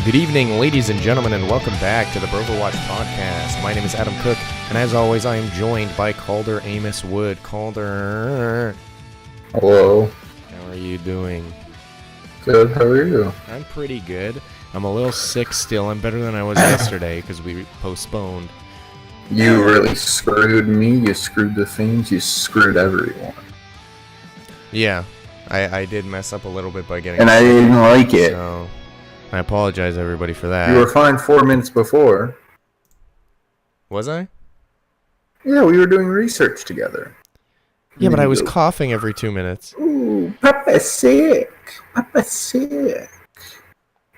Good evening, ladies and gentlemen, and welcome back to the Broverwatch podcast. My name is Adam Cook, and as always, I am joined by Calder Amos Wood. Calder. Hello. How are you doing? Good, how are you? I'm pretty good. I'm a little sick still. I'm better than I was yesterday because we postponed. You really screwed me, you screwed the things, you screwed everyone. Yeah, I did mess up a little bit by getting... And I didn't like it. So, I apologize, everybody, for that. You were fine 4 minutes before. Was I? Yeah, we were doing research together. Yeah, but I was coughing every 2 minutes. Ooh, Papa's sick. Papa's sick.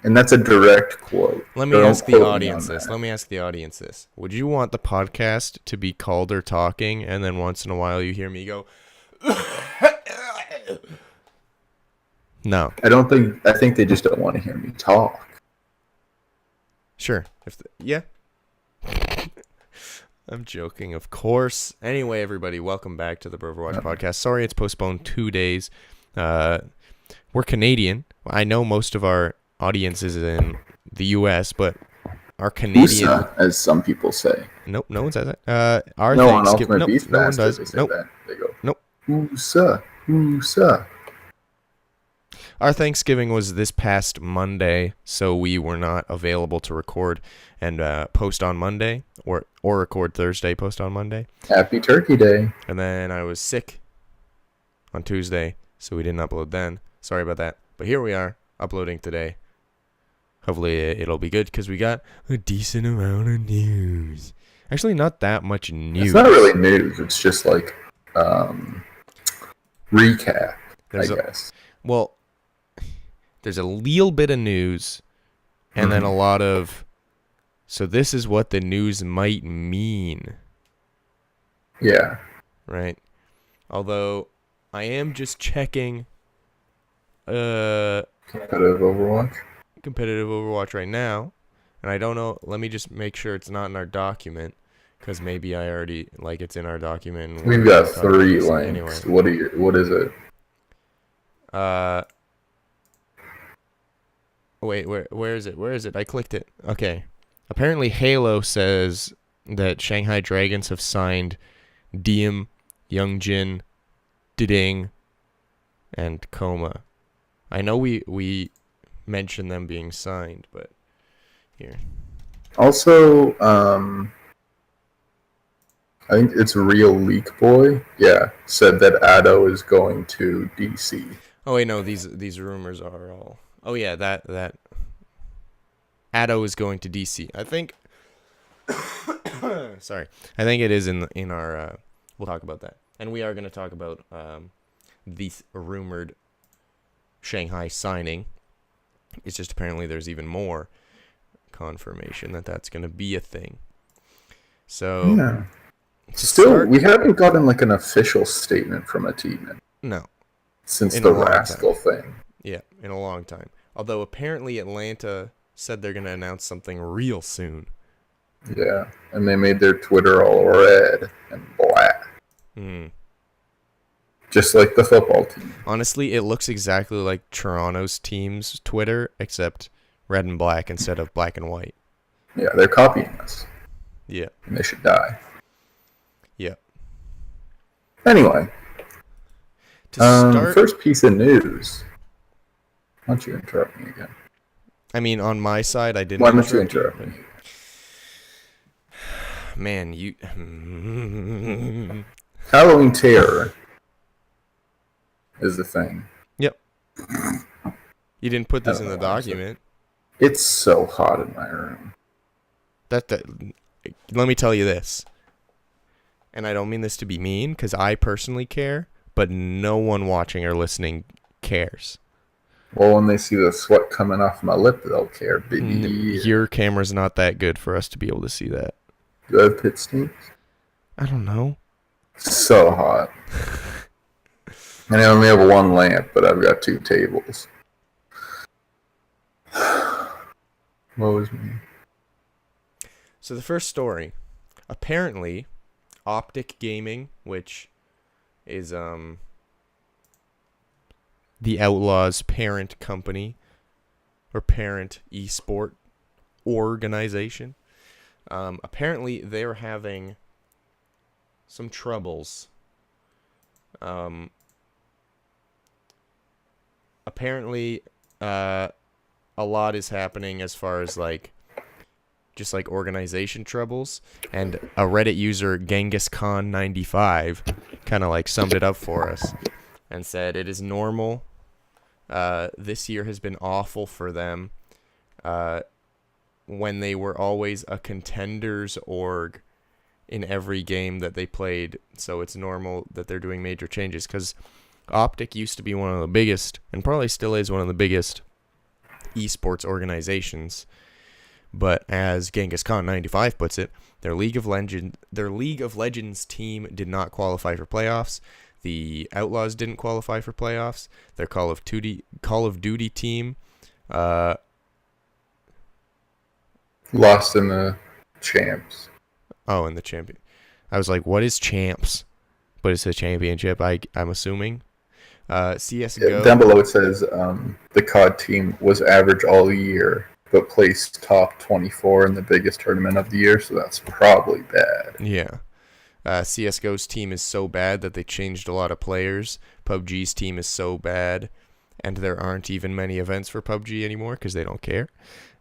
And that's a direct quote. Let me ask the audience this. Would you want the podcast to be Calder talking, and then once in a while you hear me go... No. I think they just don't want to hear me talk. Sure. Yeah. I'm joking, of course. Anyway, everybody, welcome back to the Broverwatch podcast. Sorry it's postponed 2 days. We're Canadian. I know most of our audience is in the U.S., but our Canadian... USA, as some people say. Nope, no one says that. Our no, on Thanksgiving... Ultimate Beef no one Bastard, does. they say Nope. that. They go, Nope. USA, USA. Our Thanksgiving was this past Monday, so we were not available to record and post on Monday, or record Thursday, post on Monday. Happy Turkey Day. And then I was sick on Tuesday, so we didn't upload then. Sorry about that. But here we are, uploading today. Hopefully it'll be good, because we got a decent amount of news. Actually, not that much news. It's not really news, it's just like recap, I guess. Well... There's a little bit of news, and then a lot of, so this is what the news might mean. Yeah. Right? Although, I am just checking competitive Overwatch right now, and I don't know, let me just make sure it's not in our document, because maybe I already, it's in our document. We've got 3 links. Anyway. What is it? Wait, where is it? Where is it? I clicked it. Okay. Apparently Halo says that Shanghai Dragons have signed Diem, Youngjin, Diding, and Coma. I know we mentioned them being signed, but here. Also, I think it's Real Leak Boy. Yeah, said that Addo is going to DC. Oh wait, no, these rumors are all... Oh yeah, that Addo is going to DC. I think sorry. I think it is in our we'll talk about that. And we are going to talk about the rumored Shanghai signing. It's just apparently there's even more confirmation that that's going to be a thing. So yeah. Still, we haven't gotten an official statement from a team. No. Since the Rascal thing. Yeah, in a long time. Although apparently Atlanta said they're going to announce something real soon. Yeah, and they made their Twitter all red and black. Just like the football team. Honestly, it looks exactly like Toronto's team's Twitter, except red and black instead of black and white. Yeah, they're copying us. Yeah. And they should die. Yeah. Anyway. To start... First piece of news. Why don't you interrupt me again? I mean, on my side, I didn't. Why don't you interrupt me? Man, you... Halloween Terror is the thing. Yep. You didn't put this in the document. It's so hot in my room. Let me tell you this. And I don't mean this to be mean, because I personally care, but no one watching or listening cares. Well, when they see the sweat coming off my lip, they'll care. Your camera's not that good for us to be able to see that. Do I have pit stains? I don't know. So hot. And I only have 1 lamp, but I've got 2 tables. Woe is me. So the first story. Apparently, Optic Gaming, which is the Outlaws' parent company, or parent esport organization. Apparently, they're having some troubles. Apparently, a lot is happening as far as just organization troubles. And a Reddit user, Genghis Khan 95, kind of summed it up for us and said it is normal. This year has been awful for them. When they were always a contenders org in every game that they played. So it's normal that they're doing major changes, because Optic used to be one of the biggest, and probably still is one of the biggest, esports organizations. But as Genghis Khan 95 puts it, their League of Legends team did not qualify for playoffs. The Outlaws didn't qualify for playoffs. Their Call of Duty team lost in the champs. Oh, in the champion. I was like, what is champs? But it's a championship, I'm assuming. CSGO. Yeah, down below it says the COD team was average all year, but placed top 24 in the biggest tournament of the year, so that's probably bad. Yeah. CSGO's team is so bad that they changed a lot of players. PUBG's team is so bad, and there aren't even many events for PUBG anymore because they don't care.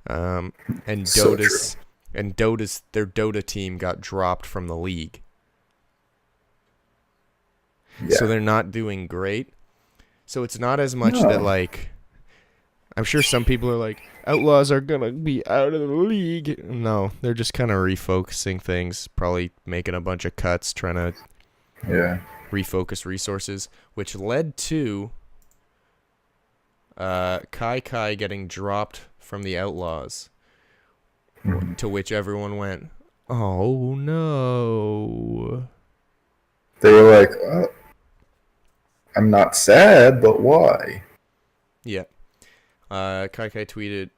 And Dota's their Dota team got dropped from the league. Yeah. So they're not doing great. So it's not as much that I'm sure some people are like, Outlaws are going to be out of the league. No, they're just kind of refocusing things, probably making a bunch of cuts, trying to refocus resources, which led to Kai getting dropped from the Outlaws, to which everyone went, oh no. They were like, I'm not sad, but why? Yeah. Kai tweeted,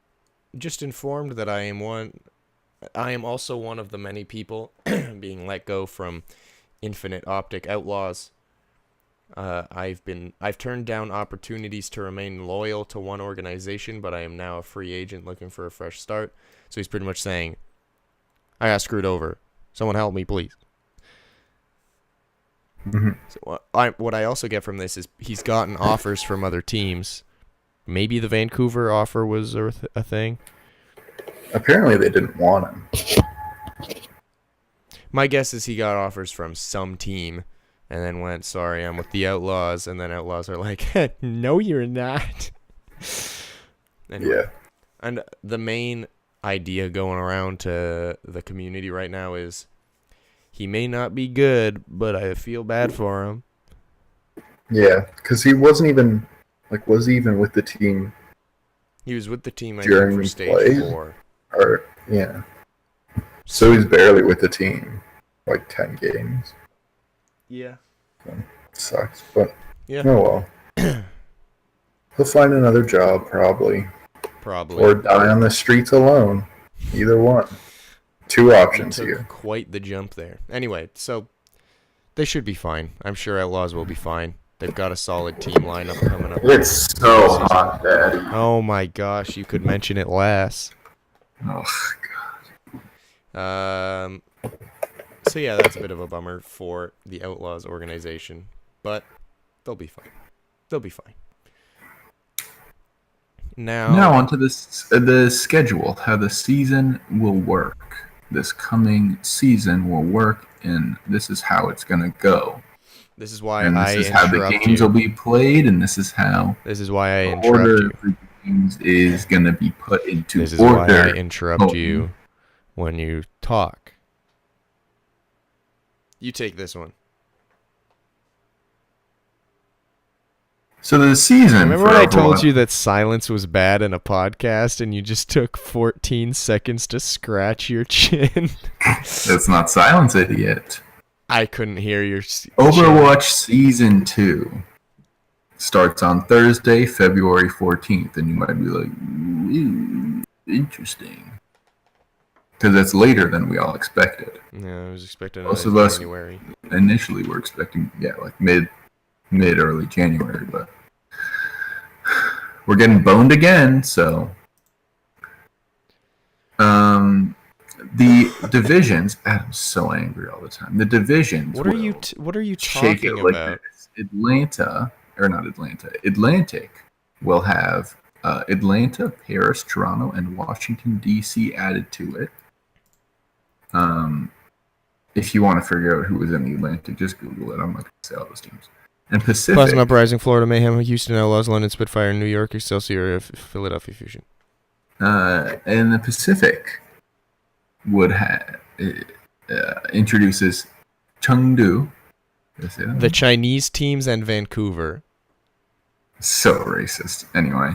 just informed that I am also one of the many people being let go from Infinite Optic Outlaws. I've turned down opportunities to remain loyal to one organization, but I am now a free agent looking for a fresh start. So he's pretty much saying, I got screwed over. Someone help me, please. Mm-hmm. So what I also get from this is he's gotten offers from other teams. Maybe the Vancouver offer was a thing. Apparently they didn't want him. My guess is he got offers from some team and then went, sorry, I'm with the Outlaws. And then Outlaws are like, no, you're not. Anyway. Yeah. And the main idea going around to the community right now is he may not be good, but I feel bad for him. Yeah, because he wasn't even, was he even with the team? He was with the team, I think, for stage 4. Or, yeah. So he's barely with the team. 10 games. Yeah. So, sucks, but yeah. Oh well. He'll find another job, probably. Or die on the streets alone. Either one. 2 options here. Quite the jump there. Anyway, so they should be fine. I'm sure Outlaws will be fine. They've got a solid team lineup coming up. It's so hot, Daddy. Oh my gosh, you could mention it less. Oh god. So yeah, that's a bit of a bummer for the Outlaws organization, but they'll be fine. They'll be fine. Now onto the schedule, how the season will work. This coming season will work, and this is how it's going to go. This is why this is how the games will be played, and this is how I interrupt you. Games is going to be put into order. This is why I interrupt you when you talk. You take this one. So the season. Remember when I told you that silence was bad in a podcast and you just took 14 seconds to scratch your chin? That's not silence, idiot. I couldn't hear your Overwatch Season 2 starts on Thursday, February 14th, and you might be like, interesting. Because that's later than we all expected. Yeah, I was expecting most of us January. Initially were expecting, mid early January, but we're getting boned again, so The divisions. Adam's so angry all the time. The divisions. What are you talking about? Atlantic will have Atlanta, Paris, Toronto, and Washington D.C. added to it. If you want to figure out who was in the Atlantic, just Google it. I'm not going to say all those teams. And Pacific. Pleasant Uprising, Florida Mayhem, Houston Outlaws, London Spitfire, New York Excelsior, Philadelphia Fusion. And the Pacific would introduces Chengdu. The Chinese teams and Vancouver. So racist. Anyway.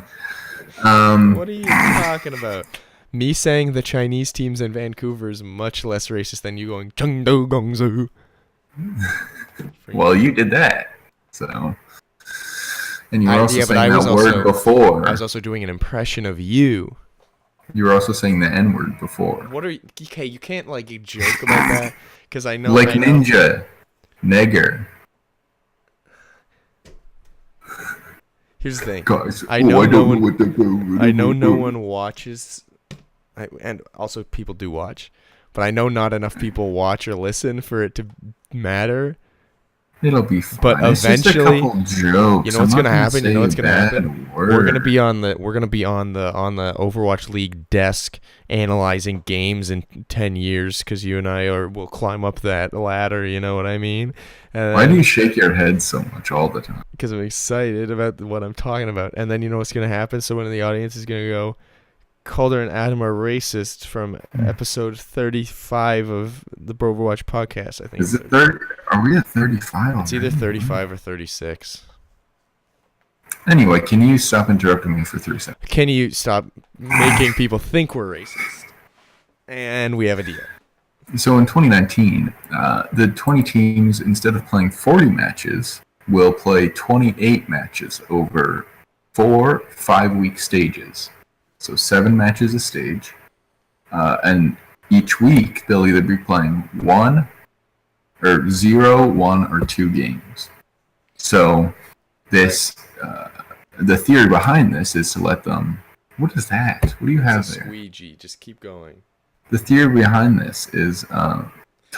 What are you talking about? Me saying the Chinese teams in Vancouver is much less racist than you going Chengdu Gongzu. Well, you did that. So. And you were also saying that word before. I was also doing an impression of you. You were also saying the N-word before. What are you... Okay, you can't, like, joke about that, because I know... Like ninja. Nigger. Here's the thing. Guys, I know no one watches... and also people do watch, but I know not enough people watch or listen for it to matter. It'll be fine. But eventually, jokes. You know what's gonna happen. You know what's gonna happen. We're gonna be on the Overwatch League desk analyzing games in 10 years because you and I will climb up that ladder. You know what I mean? Why do you shake your head so much all the time? Because I'm excited about what I'm talking about. And then you know what's gonna happen. Someone in the audience is gonna go, Calder and Adam are racist from episode 35 of the Broverwatch podcast, I think. Is it 30? Are we at 35? It's either 35 or 36. Anyway, can you stop interrupting me for 3 seconds? Can you stop making people think we're racist? And we have a deal. So in 2019, the 20 teams, instead of playing 40 matches, will play 28 matches over 4 5-week stages. So 7 matches a stage, and each week they'll either be playing 0, 1, or 2 games. So this, the theory behind this is to let them. What is that? What do you have there? Squeegee. Just keep going. The theory behind this is to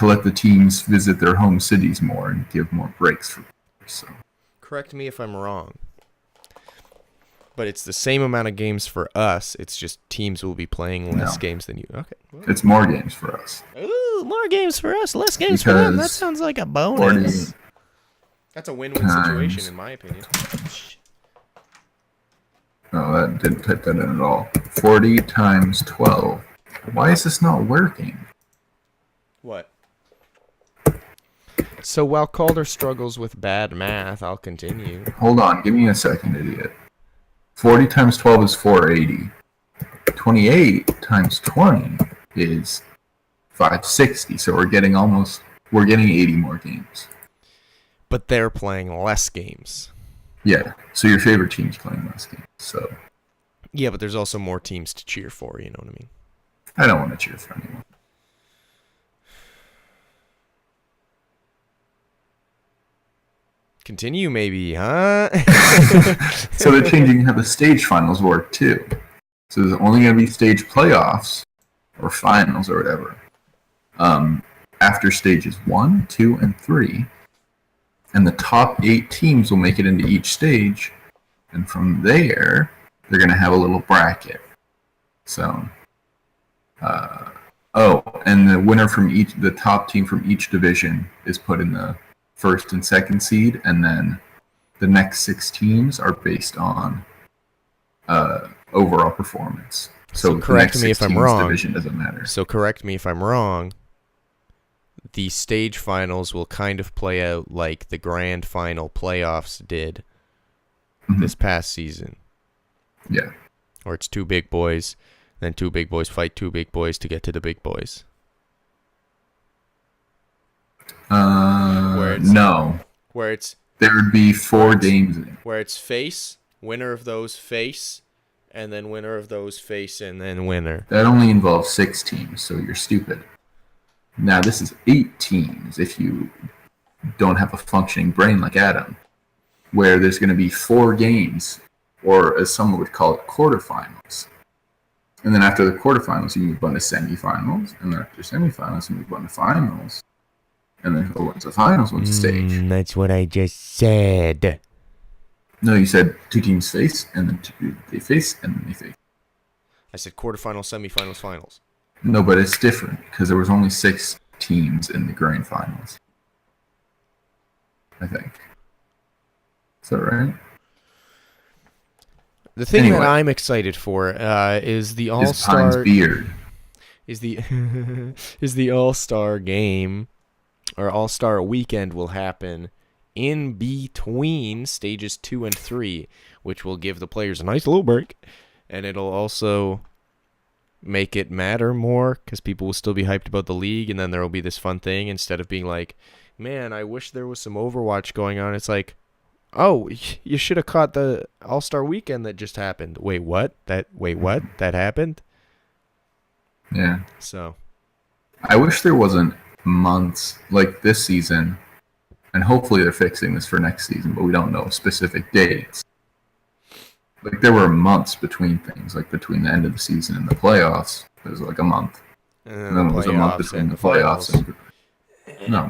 let the teams visit their home cities more and give more breaks for. So. Correct me if I'm wrong. But it's the same amount of games for us. It's just teams will be playing less games than you. Okay. Well. It's more games for us. Ooh, more games for us, less games for them. That sounds like a bonus. That's a win-win situation, in my opinion. No, that didn't type that in at all. 40 times 12. Why is this not working? What? So while Calder struggles with bad math, I'll continue. Hold on. Give me a second, idiot. 40 times 12 is 480. 28 times 20 is 560. So we're getting 80 more games. But they're playing less games. Yeah. So your favorite team's playing less games. So. Yeah, but there's also more teams to cheer for, you know what I mean? I don't want to cheer for anyone. Continue, maybe, huh? So they're changing how the stage finals work, too. So there's only going to be stage playoffs, or finals, or whatever, after stages 1, 2, and 3. And the top 8 teams will make it into each stage. And from there, they're going to have a little bracket. So, and the winner from the top team from each division is put in the first and second seed, and then the next 6 teams are based on overall performance. So correct me if I'm wrong. Division doesn't matter. So correct me if I'm wrong. The stage finals will kind of play out like the grand final playoffs did this past season. Yeah. Or it's 2 big boys, then 2 big boys fight 2 big boys to get to the big boys. No. Where it's there would be 4 games in it. Where it's face, winner of those face, and then winner of those face, and then winner. That only involves 6 teams, so you're stupid. Now this is 8 teams if you don't have a functioning brain like Adam, where there's going to be 4 games, or as some would call it, quarterfinals. And then after the quarterfinals, you move on to semifinals. And then after semifinals, you move on to finals. And then who wins the finals wins the stage. That's what I just said. No, you said 2 teams face, and then they face, and then they face. I said quarterfinals, semifinals, finals. No, but it's different because there was only 6 teams in the grand finals. I think. Is that right? The thing that I'm excited for is the All-Star. Pine's beard. Is the All-Star game or All-Star weekend will happen in between stages 2 and 3, which will give the players a nice little break, and it'll also make it matter more because people will still be hyped about the league, and then there will be this fun thing instead of being like, man, I wish there was some Overwatch going on. It's like, oh, you should have caught the All-Star weekend that just happened. Wait, what? That happened? Yeah. So I wish there wasn't months like this season, and hopefully they're fixing this for next season, but we don't know specific dates. Like there were months between things, like between the end of the season and the playoffs. There was like a month. And then it was a month between the playoffs and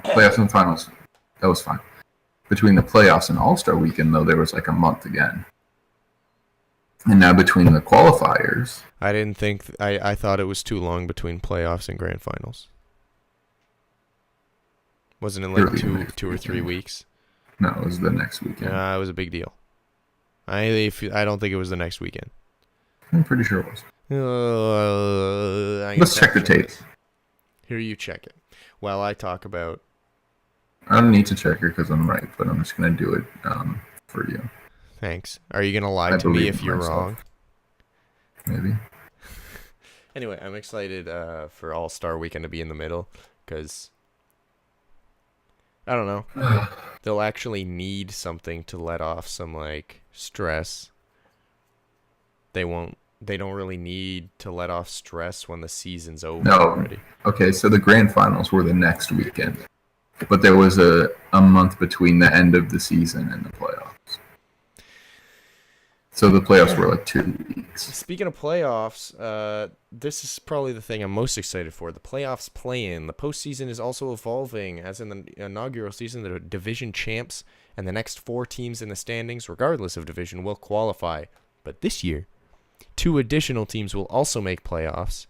playoffs and finals. That was fine. Between the playoffs and All-Star weekend, though, there was like a month again. And now between the qualifiers, I thought it was too long between playoffs and grand finals. Wasn't it like two or 3 weeks? No, it was the next weekend. It was a big deal. I don't think it was the next weekend. I'm pretty sure it was. Let's check the tapes. Here, you check it while I talk about. I don't need to check it because I'm right, but I'm just going to do it for you. Thanks. Are you going to lie to me if you're wrong? Maybe. Anyway, I'm excited for All-Star Weekend to be in the middle because, I don't know, they'll actually need something to let off some, like, stress. They don't really need to let off stress when the season's over already. Okay, so the grand finals were the next weekend. But there was a month between the end of the season and the playoffs. So the playoffs were like 2 weeks. Speaking of playoffs, this is probably the thing I'm most excited for. The playoffs play-in. The postseason is also evolving. As in the inaugural season, the division champs and the next 4 teams in the standings, regardless of division, will qualify. But this year, 2 additional teams will also make playoffs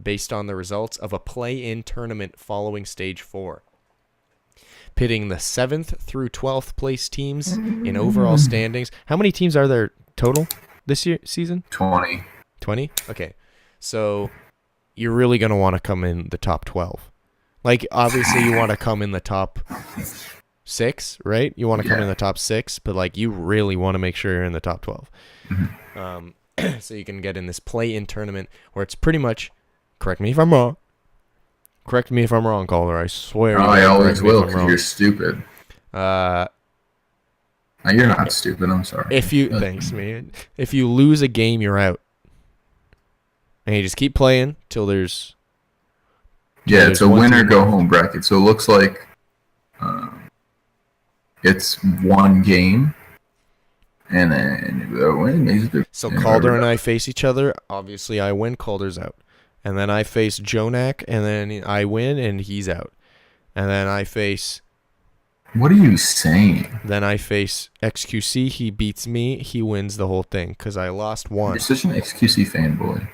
based on the results of a play-in tournament following Stage 4. Pitting the 7th through 12th place teams in overall standings. How many teams are there total this season? 20. 20? Okay. So you're really going to want to come in the top 12. Like, obviously you want to come in the top 6, right? You want to come in the top 6, but, like, you really want to make sure you're in the top 12. Mm-hmm. So you can get in this play-in tournament where it's pretty much, correct me if I'm wrong, Calder. I swear. I always will because you're stupid. No, you're not stupid. I'm sorry. Thanks, man. If you lose a game, you're out, and you just keep playing till there's. Yeah, it's a winner go home bracket. So it looks like it's 1 game, and then whoever wins. So Calder and I face each other. Obviously, I win. Calder's out. And then I face Jonak, and then I win, and he's out. And then I face... What are you saying? Then I face XQC, he beats me, he wins the whole thing, because I lost 1. You're such an XQC fanboy.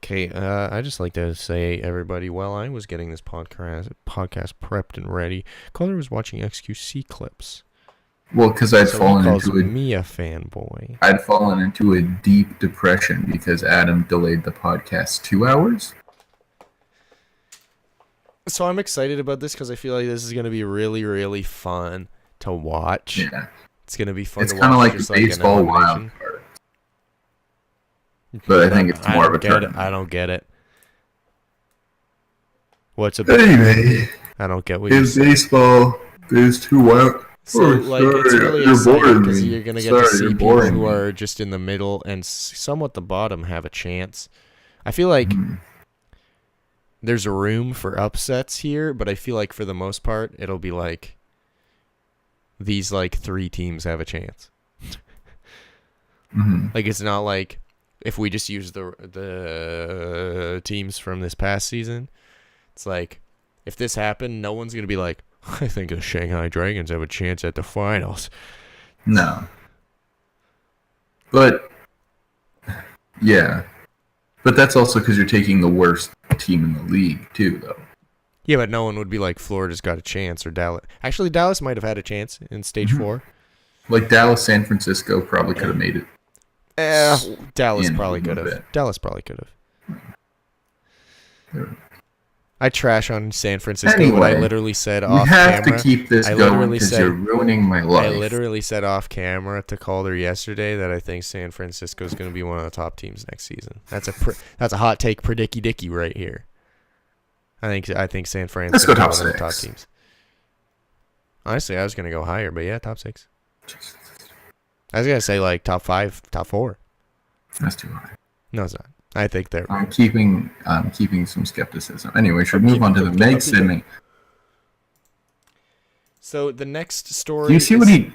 Okay, I just like to say, everybody, while I was getting this podcast prepped and ready, Calder was watching XQC clips. Well, because I'd fallen into me a fanboy. I'd fallen into a deep depression because Adam delayed the podcast 2 hours. So I'm excited about this because I feel like this is going to be really, really fun to watch. Yeah, it's going to be fun. It's kind of like the baseball wild card, but I think it's more of a tournament. I don't get it. What's a anyway? I don't get what you're saying. Baseball. There's 2 wild. So, like, it's really exciting because you're going to get to see people who are just in the middle and somewhat the bottom have a chance. I feel like there's a room for upsets here, but I feel like for the most part, it'll be like these, like, 3 teams have a chance. Like, it's not like If we just use the teams from this past season, it's like, if this happened, no one's going to be like, I think the Shanghai Dragons have a chance at the finals. No. But, yeah. But that's also because you're taking the worst team in the league, too, though. Yeah, but no one would be like, Florida's got a chance, or Dallas. Actually, Dallas might have had a chance in Stage 4. Like Dallas, San Francisco probably could have made it. Dallas probably could have. Dallas probably could have. I trash on San Francisco, anyway, but I literally said off camera. We have camera, to keep this going because you're ruining my life. I literally said off camera to Calder yesterday that I think San Francisco is going to be one of the top teams next season. That's a hot take, predicky dicky right here. I think San Francisco is one of the top teams. Honestly, I was going to go higher, but yeah, top 6. I was going to say like top 5, top 4. That's too high. No, it's not. I think they're. I'm keeping some skepticism. Anyway, should move on to the Meg Sydney. So the next story. Do you see what he?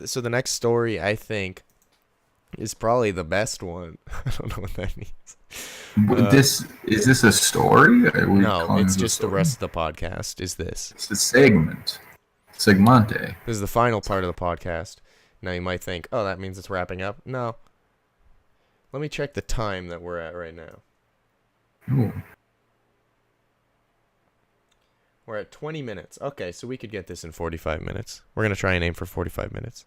So the next story, I think, is probably the best one. I don't know what that means. Is this a story? No, it's just the rest of the podcast. Is this? It's a segment. Segmente. This is the final part of the podcast. Now you might think, oh, that means it's wrapping up. No. Let me check the time that we're at right now. Ooh. We're at 20 minutes. Okay, so we could get this in 45 minutes. We're going to try and aim for 45 minutes.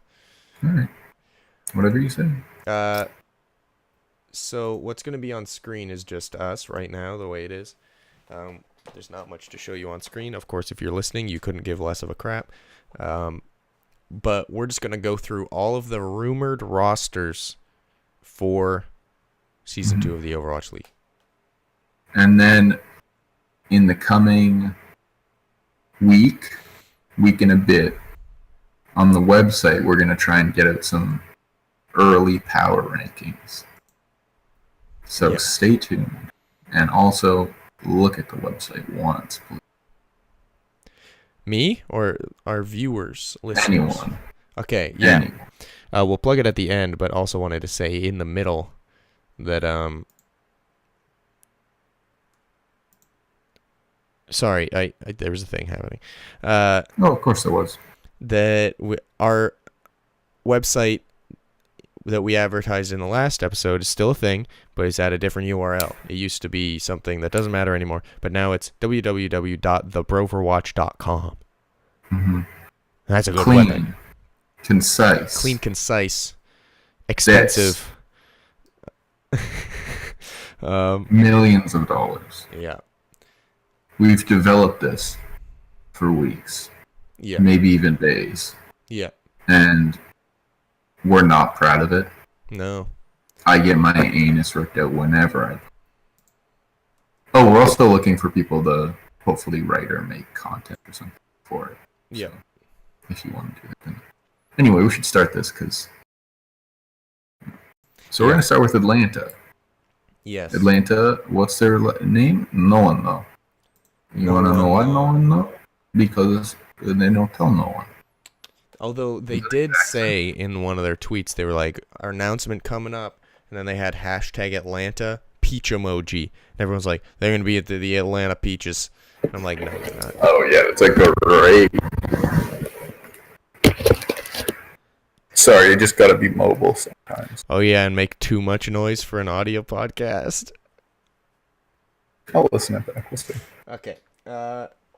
All right. Whatever you say. So what's going to be on screen is just us right now, the way it is. There's not much to show you on screen. Of course, if you're listening, you couldn't give less of a crap. But we're just going to go through all of the rumored rosters for Season 2 of the Overwatch League. And then in the coming week and a bit, on the website, we're going to try and get out some early power rankings. So Stay tuned. And also look at the website once, please. Me or our viewers, listeners? Anyone. Okay, yeah. Anyone. We'll plug it at the end, but also wanted to say in the middle that sorry, I there was a thing happening. Of course there was. That our website that we advertised in the last episode is still a thing, but it's at a different URL. It used to be something that doesn't matter anymore, but now it's www.thebroverwatch.com. Mm-hmm. That's a good Clean, website. concise. Clean, concise, expensive. Millions of dollars. Yeah. We've developed this for weeks. Yeah. Maybe even days. Yeah. And we're not proud of it. No. I get my anus ripped out whenever I... Oh, we're also looking for people to hopefully write or make content or something for it. Yeah. So, if you want to do that. Anyway, we should start this because... So we're going to start with Atlanta. Yes. Atlanta, what's their name? No one know. You want to know why no one know? Because they don't tell no one. Although they did say in one of their tweets, they were like, our announcement coming up, and then they had hashtag Atlanta peach emoji. And everyone's like, they're going to be at the Atlanta Peaches. And I'm like, no, they're not. Oh, yeah, it's like a great. Sorry, you just got to be mobile sometimes. Oh, yeah, and make too much noise for an audio podcast. I'll listen to that. We'll see. Okay.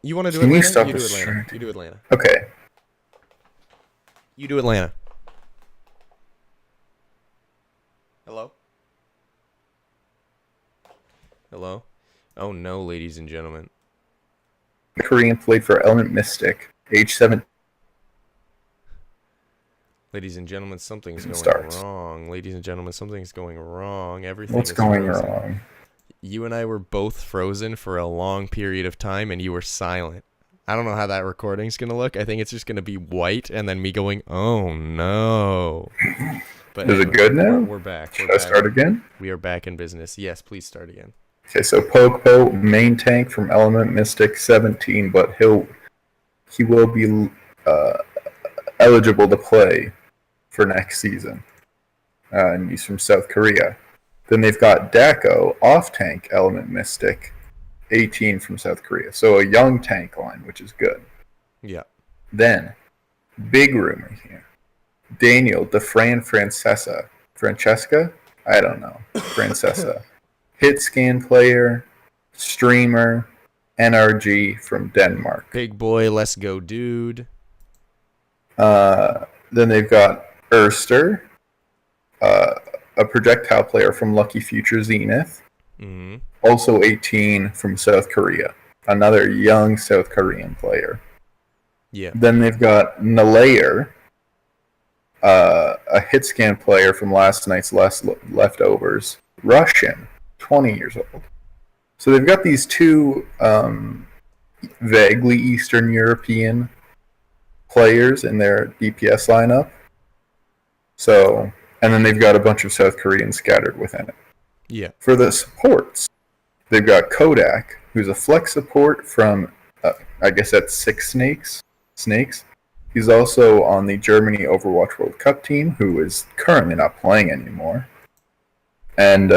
You want to do Atlanta? You do Atlanta. You do Atlanta. Okay. You do Atlanta. Hello? Hello? Oh no, ladies and gentlemen. Korean played for Element Mystic, age 7. Ladies and gentlemen, something's going wrong. Ladies and gentlemen, something's going wrong. Everything What's is going frozen. wrong? You and I were both frozen for a long period of time, and you were silent. I don't know how that recording's going to look. I think it's just going to be white, and then me going, oh, no. But Is it good now? We're back. Should I start again? We are back in business. Yes, please start again. Okay, so Popo, main tank from Element Mystic, 17, but he will be eligible to play for next season. and he's from South Korea. Then they've got Dako, off-tank element mystic, 18 from South Korea. So a young tank line, which is good. Yeah. Then, big rumor here. Daniel Dafran Francesca? I don't know. Francesca. Hit scan player, streamer, NRG from Denmark. Big boy, let's go, dude. Then they've got Erster, a projectile player from Lucky Future Zenith. Mm-hmm. Also 18 from South Korea. Another young South Korean player. Yeah. Then they've got Nalayer, a hit scan player from last night's leftovers. Russian, 20 years old. So they've got these two vaguely Eastern European players in their DPS lineup. So, and then they've got a bunch of South Koreans scattered within it. Yeah. For the supports, they've got Kodak, who's a flex support from, I guess that's Six Snakes. He's also on the Germany Overwatch World Cup team, who is currently not playing anymore. And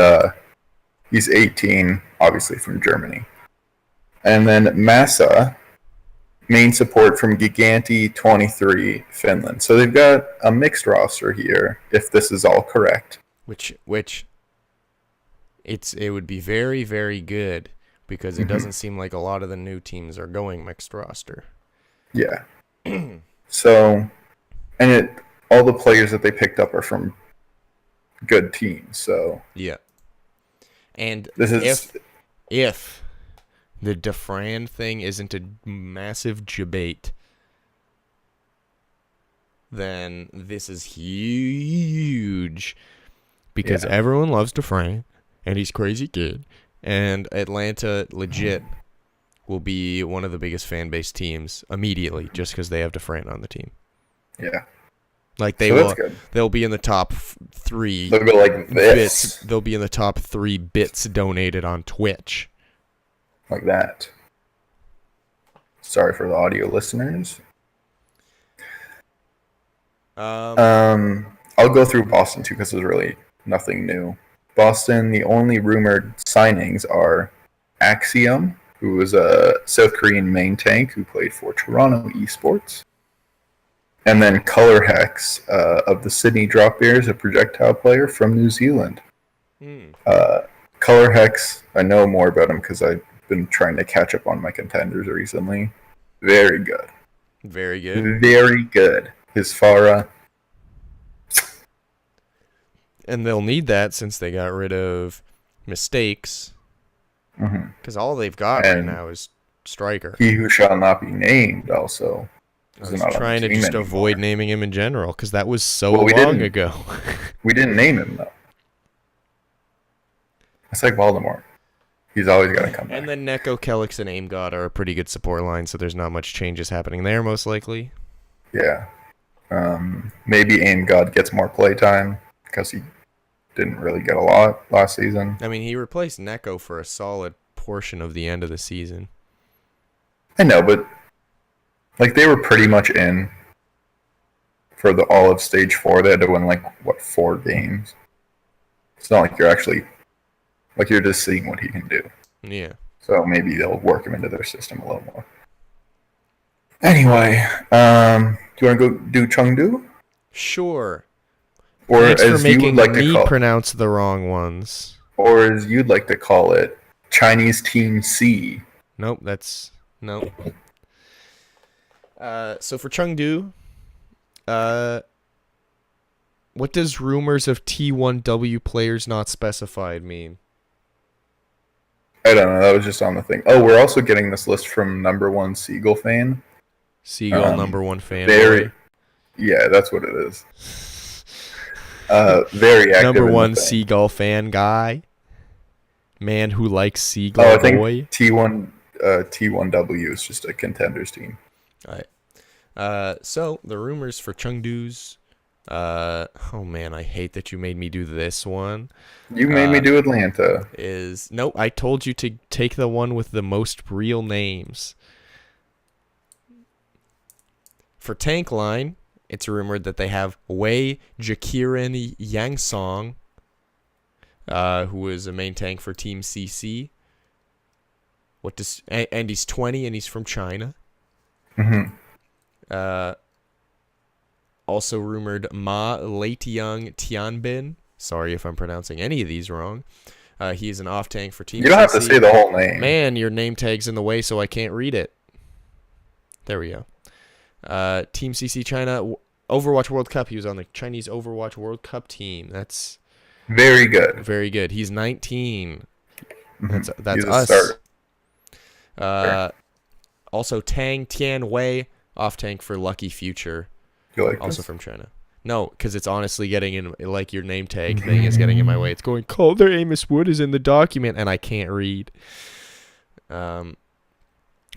he's 18, obviously from Germany. And then Massa, main support from Giganti 23, Finland. So they've got a mixed roster here, if this is all correct. Which it would be very, very good, because it doesn't seem like a lot of the new teams are going mixed roster. Yeah. So, and all the players that they picked up are from good teams. So yeah. And this if the Dafran thing isn't a massive debate, then this is huge, because everyone loves Dafran, and he's crazy good, and Atlanta legit will be one of the biggest fan base teams immediately just because they have Dafran on the team. Yeah. Like they'll be in the top 3. They'll go like this. Bits. They'll be in the top 3 bits donated on Twitch. Like that. Sorry for the audio listeners. I'll go through Boston too, because there's really nothing new. Boston, the only rumored signings are Axiom, who was a South Korean main tank who played for Toronto Esports. And then Color Hex of the Sydney Drop Bears, a projectile player from New Zealand. Color Hex, I know more about him because I've been trying to catch up on my contenders recently. Very good. Very good. Very good. His Farah. And they'll need that since they got rid of Mistakes. Because all they've got right now is Striker. He who shall not be named also. I was trying to just avoid naming him in general, because that was so long ago. We didn't name him, though. It's like Voldemort. He's always got to come back. And then Neko, Kelix, and Aim God are a pretty good support line, so there's not much changes happening there, most likely. Yeah. Maybe Aim God gets more playtime, because he didn't really get a lot last season. I mean, he replaced Neko for a solid portion of the end of the season. I know, but like they were pretty much in for all of Stage 4. They had to win 4 games. It's not like you're actually you're just seeing what he can do. Yeah. So maybe they'll work him into their system a little more. Anyway, do you want to go do Chengdu? Sure. Or Thanks as for making you would like me to call, pronounce the wrong ones. or as you'd like to call it, Chinese Team C. Nope, nope. So for Chengdu, what does rumors of T1W players not specified mean? I don't know. That was just on the thing. Oh, we're also getting this list from number 1 Seagull fan. Seagull number 1 fan. Yeah, that's what it is. Very active. Number 1 Seagull fan guy. Man who likes Seagull I think boy. T1W is just a contenders team. All right. So the rumors for Chengdu's. Oh man, I hate that you made me do this one. You made me do Atlanta. Nope, I told you to take the one with the most real names. For tank line, It's rumored that they have Wei Jakirin Yangsong, who is a main tank for Team CC. And he's 20 and he's from China. Also rumored Ma Leitiang Tianbin. Sorry if I'm pronouncing any of these wrong. He is an off tank for Team CC. You don't have to say the whole name. Man, your name tag's in the way, so I can't read it. There we go. Team CC China Overwatch World Cup. He was on the Chinese Overwatch World Cup team. That's very good. Very good. He's 19. That's He's us. Also Tang Tian Wei, off tank for Lucky Future. You like also this? from China. No, because it's honestly getting in, like your name tag thing is getting in my way. It's going, Calder Amos Wood is in the document, and I can't read. For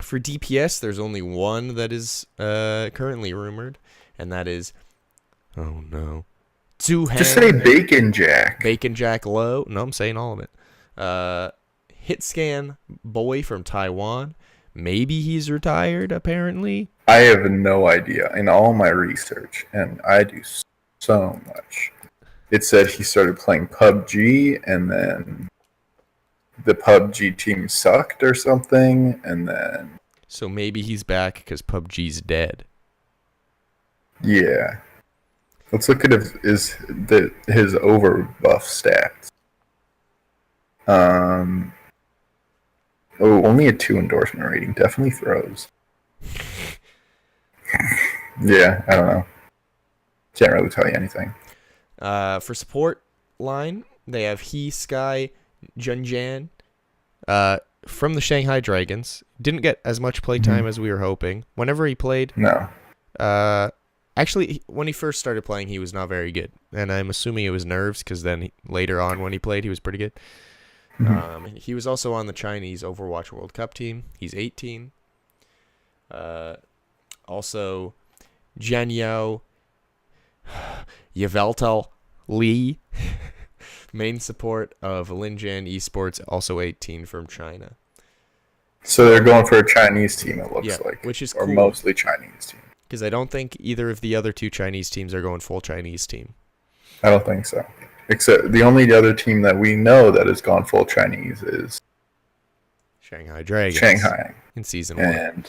DPS, there's only one that is currently rumored, and that is, oh no, Zhu Han. Just say Bacon Jack. Bacon Jack Low. No, I'm saying all of it. Hitscan Boy from Taiwan. Maybe he's retired, apparently. I have no idea in all my research, and I do so much. It said he started playing PUBG, and then the PUBG team sucked or something, and then... So maybe he's back because PUBG's dead. Yeah. Let's look at his overbuff stats. Only a 2 endorsement rating. Definitely throws. Yeah, I don't know. Can't really tell you anything. For support line, they have He Sky Junjan from the Shanghai Dragons. Didn't get as much playtime as we were hoping. Whenever he played, no. Actually, when he first started playing, he was not very good, and I'm assuming it was nerves because then later on when he played, he was pretty good. He was also on the Chinese Overwatch World Cup team. He's 18. Also, Jianyao Yveltal Li, main support of Linjan Esports, also 18 from China. So they're going for a Chinese team, it looks like. Which is or cool. Mostly Chinese team. Because I don't think either of the other two Chinese teams are going full Chinese team. I don't think so. Except the only other team that we know that has gone full Chinese is Shanghai Dragons. Shanghai. In Season 1.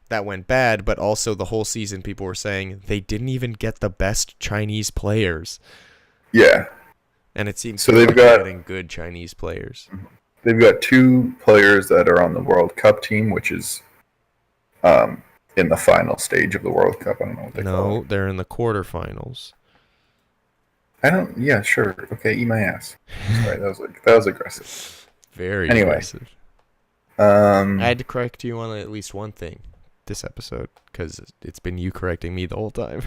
That went bad, but also the whole season people were saying they didn't even get the best Chinese players. Yeah. And it seems so like they're getting good Chinese players. They've got 2 players that are on the World Cup team, which is in the final stage of the World Cup. I don't know what they call it. No, they're in the quarterfinals. Yeah, sure. Okay, eat my ass. Sorry, that was aggressive. Very aggressive. I had to correct you on at least one thing this episode, because it's been you correcting me the whole time.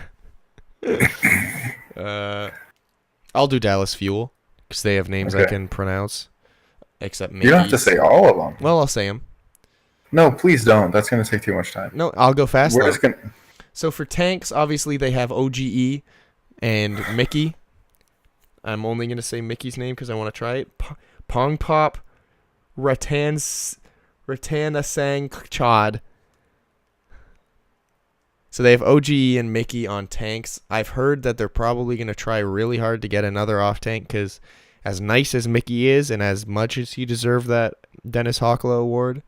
I'll do Dallas Fuel, because they have names I can pronounce. Except maybe... You don't have to say all of them. Well, I'll say them. No, please don't. That's going to take too much time. No, I'll go fast. We're just gonna... So for tanks, obviously they have OGE and Mickey. I'm only going to say Mickey's name because I want to try it. Pong Pop Ratanasang Chad. So they have OGE and Mickey on tanks. I've heard that they're probably going to try really hard to get another off tank because as nice as Mickey is and as much as he deserved that Dennis Hocklow award,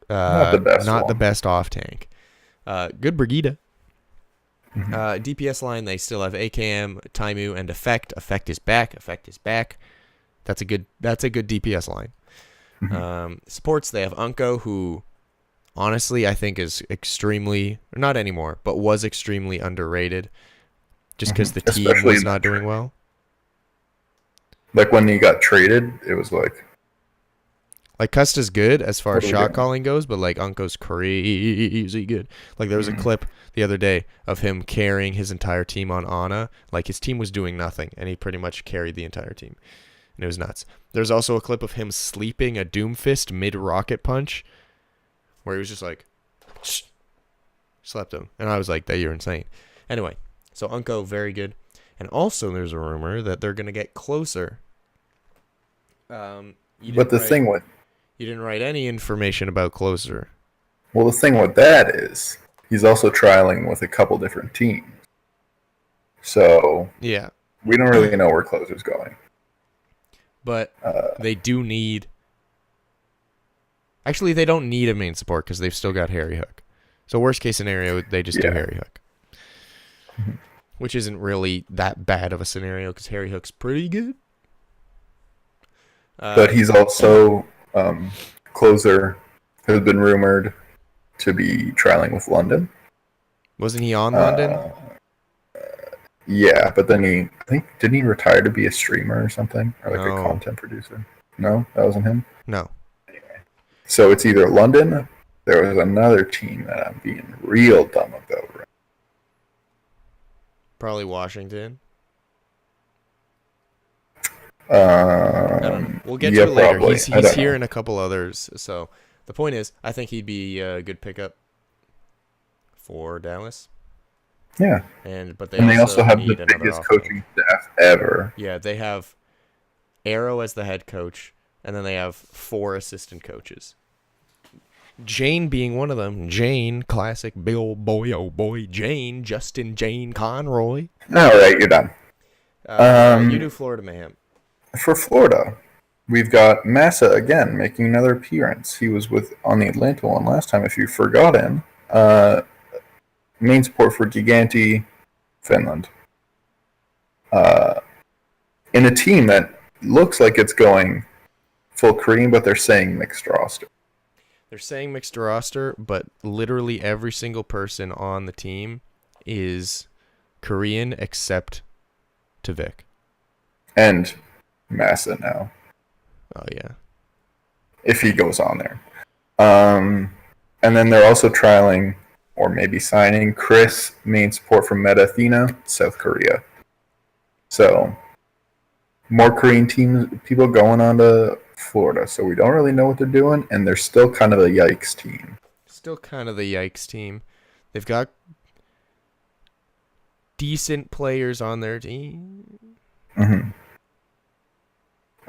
not the best off tank. Good Brigida. DPS line, they still have AKM, Taimu, and Effect. Effect is back. That's a good DPS line. Supports, they have Unko, who honestly I think is extremely, not anymore, but was extremely underrated just because the team was not doing well. Like when he got traded, it was like Custa's good as far as shot calling goes, but like Unko's crazy good. Like there was a clip the other day of him carrying his entire team on Ana. Like his team was doing nothing, and he pretty much carried the entire team, and it was nuts. There's also a clip of him sleeping a Doomfist mid rocket punch, where he was just like, shh, slept him, and I was like, "That you're insane." Anyway, so Unko very good, and also there's a rumor that they're gonna get closer. You didn't write any information about closer. Well, the thing with that is he's also trialing with a couple different teams. So Yeah, we don't really know where closer's going. but they do need. Actually, they don't need a main support because they've still got Harry Hook. So worst case scenario, they just do Yeah. Harry Hook, which isn't really that bad of a scenario because Harry Hook's pretty good. But he's also closer has been rumored to be trialing with London. Wasn't he on London? Yeah, but then didn't he retire to be a streamer or something, or like No. a content producer? No, that wasn't him. No. So it's either London. There was another team that I'm being real dumb about. Right? Probably Washington. I I don't know. We'll get to it later. Probably. He's here in a couple others. So the point is, I think he'd be a good pickup for Dallas. Yeah. But they also have need the another biggest offense. coaching staff ever. Yeah, they have Arrow as the head coach, and then they have 4 assistant coaches. Jane being one of them. Jane, classic Bill Boy, oh boy, Jane, Justin Jane Conroy. All right, you're done. You do Florida Mayhem. For Florida, we've got Massa again making another appearance. He was on the Atlanta one last time, if you've forgotten. Main support for Giganti, Finland. In a team that looks like it's going full Korean, but they're saying mixed roster. They're saying mixed roster, but literally every single person on the team is Korean except Tavik. And Massa now, Oh, yeah. if he goes on there. And then they're also trialing, or maybe signing, Chris, main support from Meta Athena, South Korea. So, more Korean people going on to Florida. So we don't really know what they're doing, and they're still kind of a yikes team. Still kind of the yikes team. They've got decent players on their team. Mm-hmm.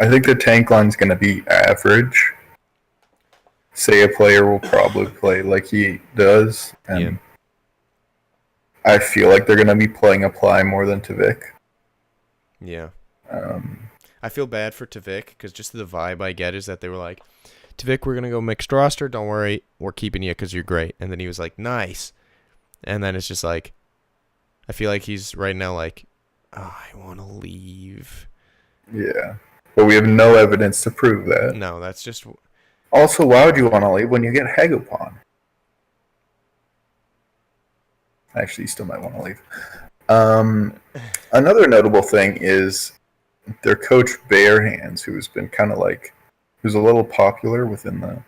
I think the tank line's going to be average. Say a player will probably play like he does, and Yeah. I feel like they're going to be playing Apply more than Tavik. Yeah. I feel bad for Tavik because just the vibe I get is that they were like, Tavik, we're going to go mixed roster. Don't worry. We're keeping you because you're great. And then he was like, nice. And then it's just like, I feel like he's right now like, oh, I want to leave. Yeah. But we have no evidence to prove that. No, that's just... Also, why would you want to leave when you get Hagupon? Actually, you still might want to leave. Another notable thing is their coach Bare Hands, who's been kind of like, who's a little popular within the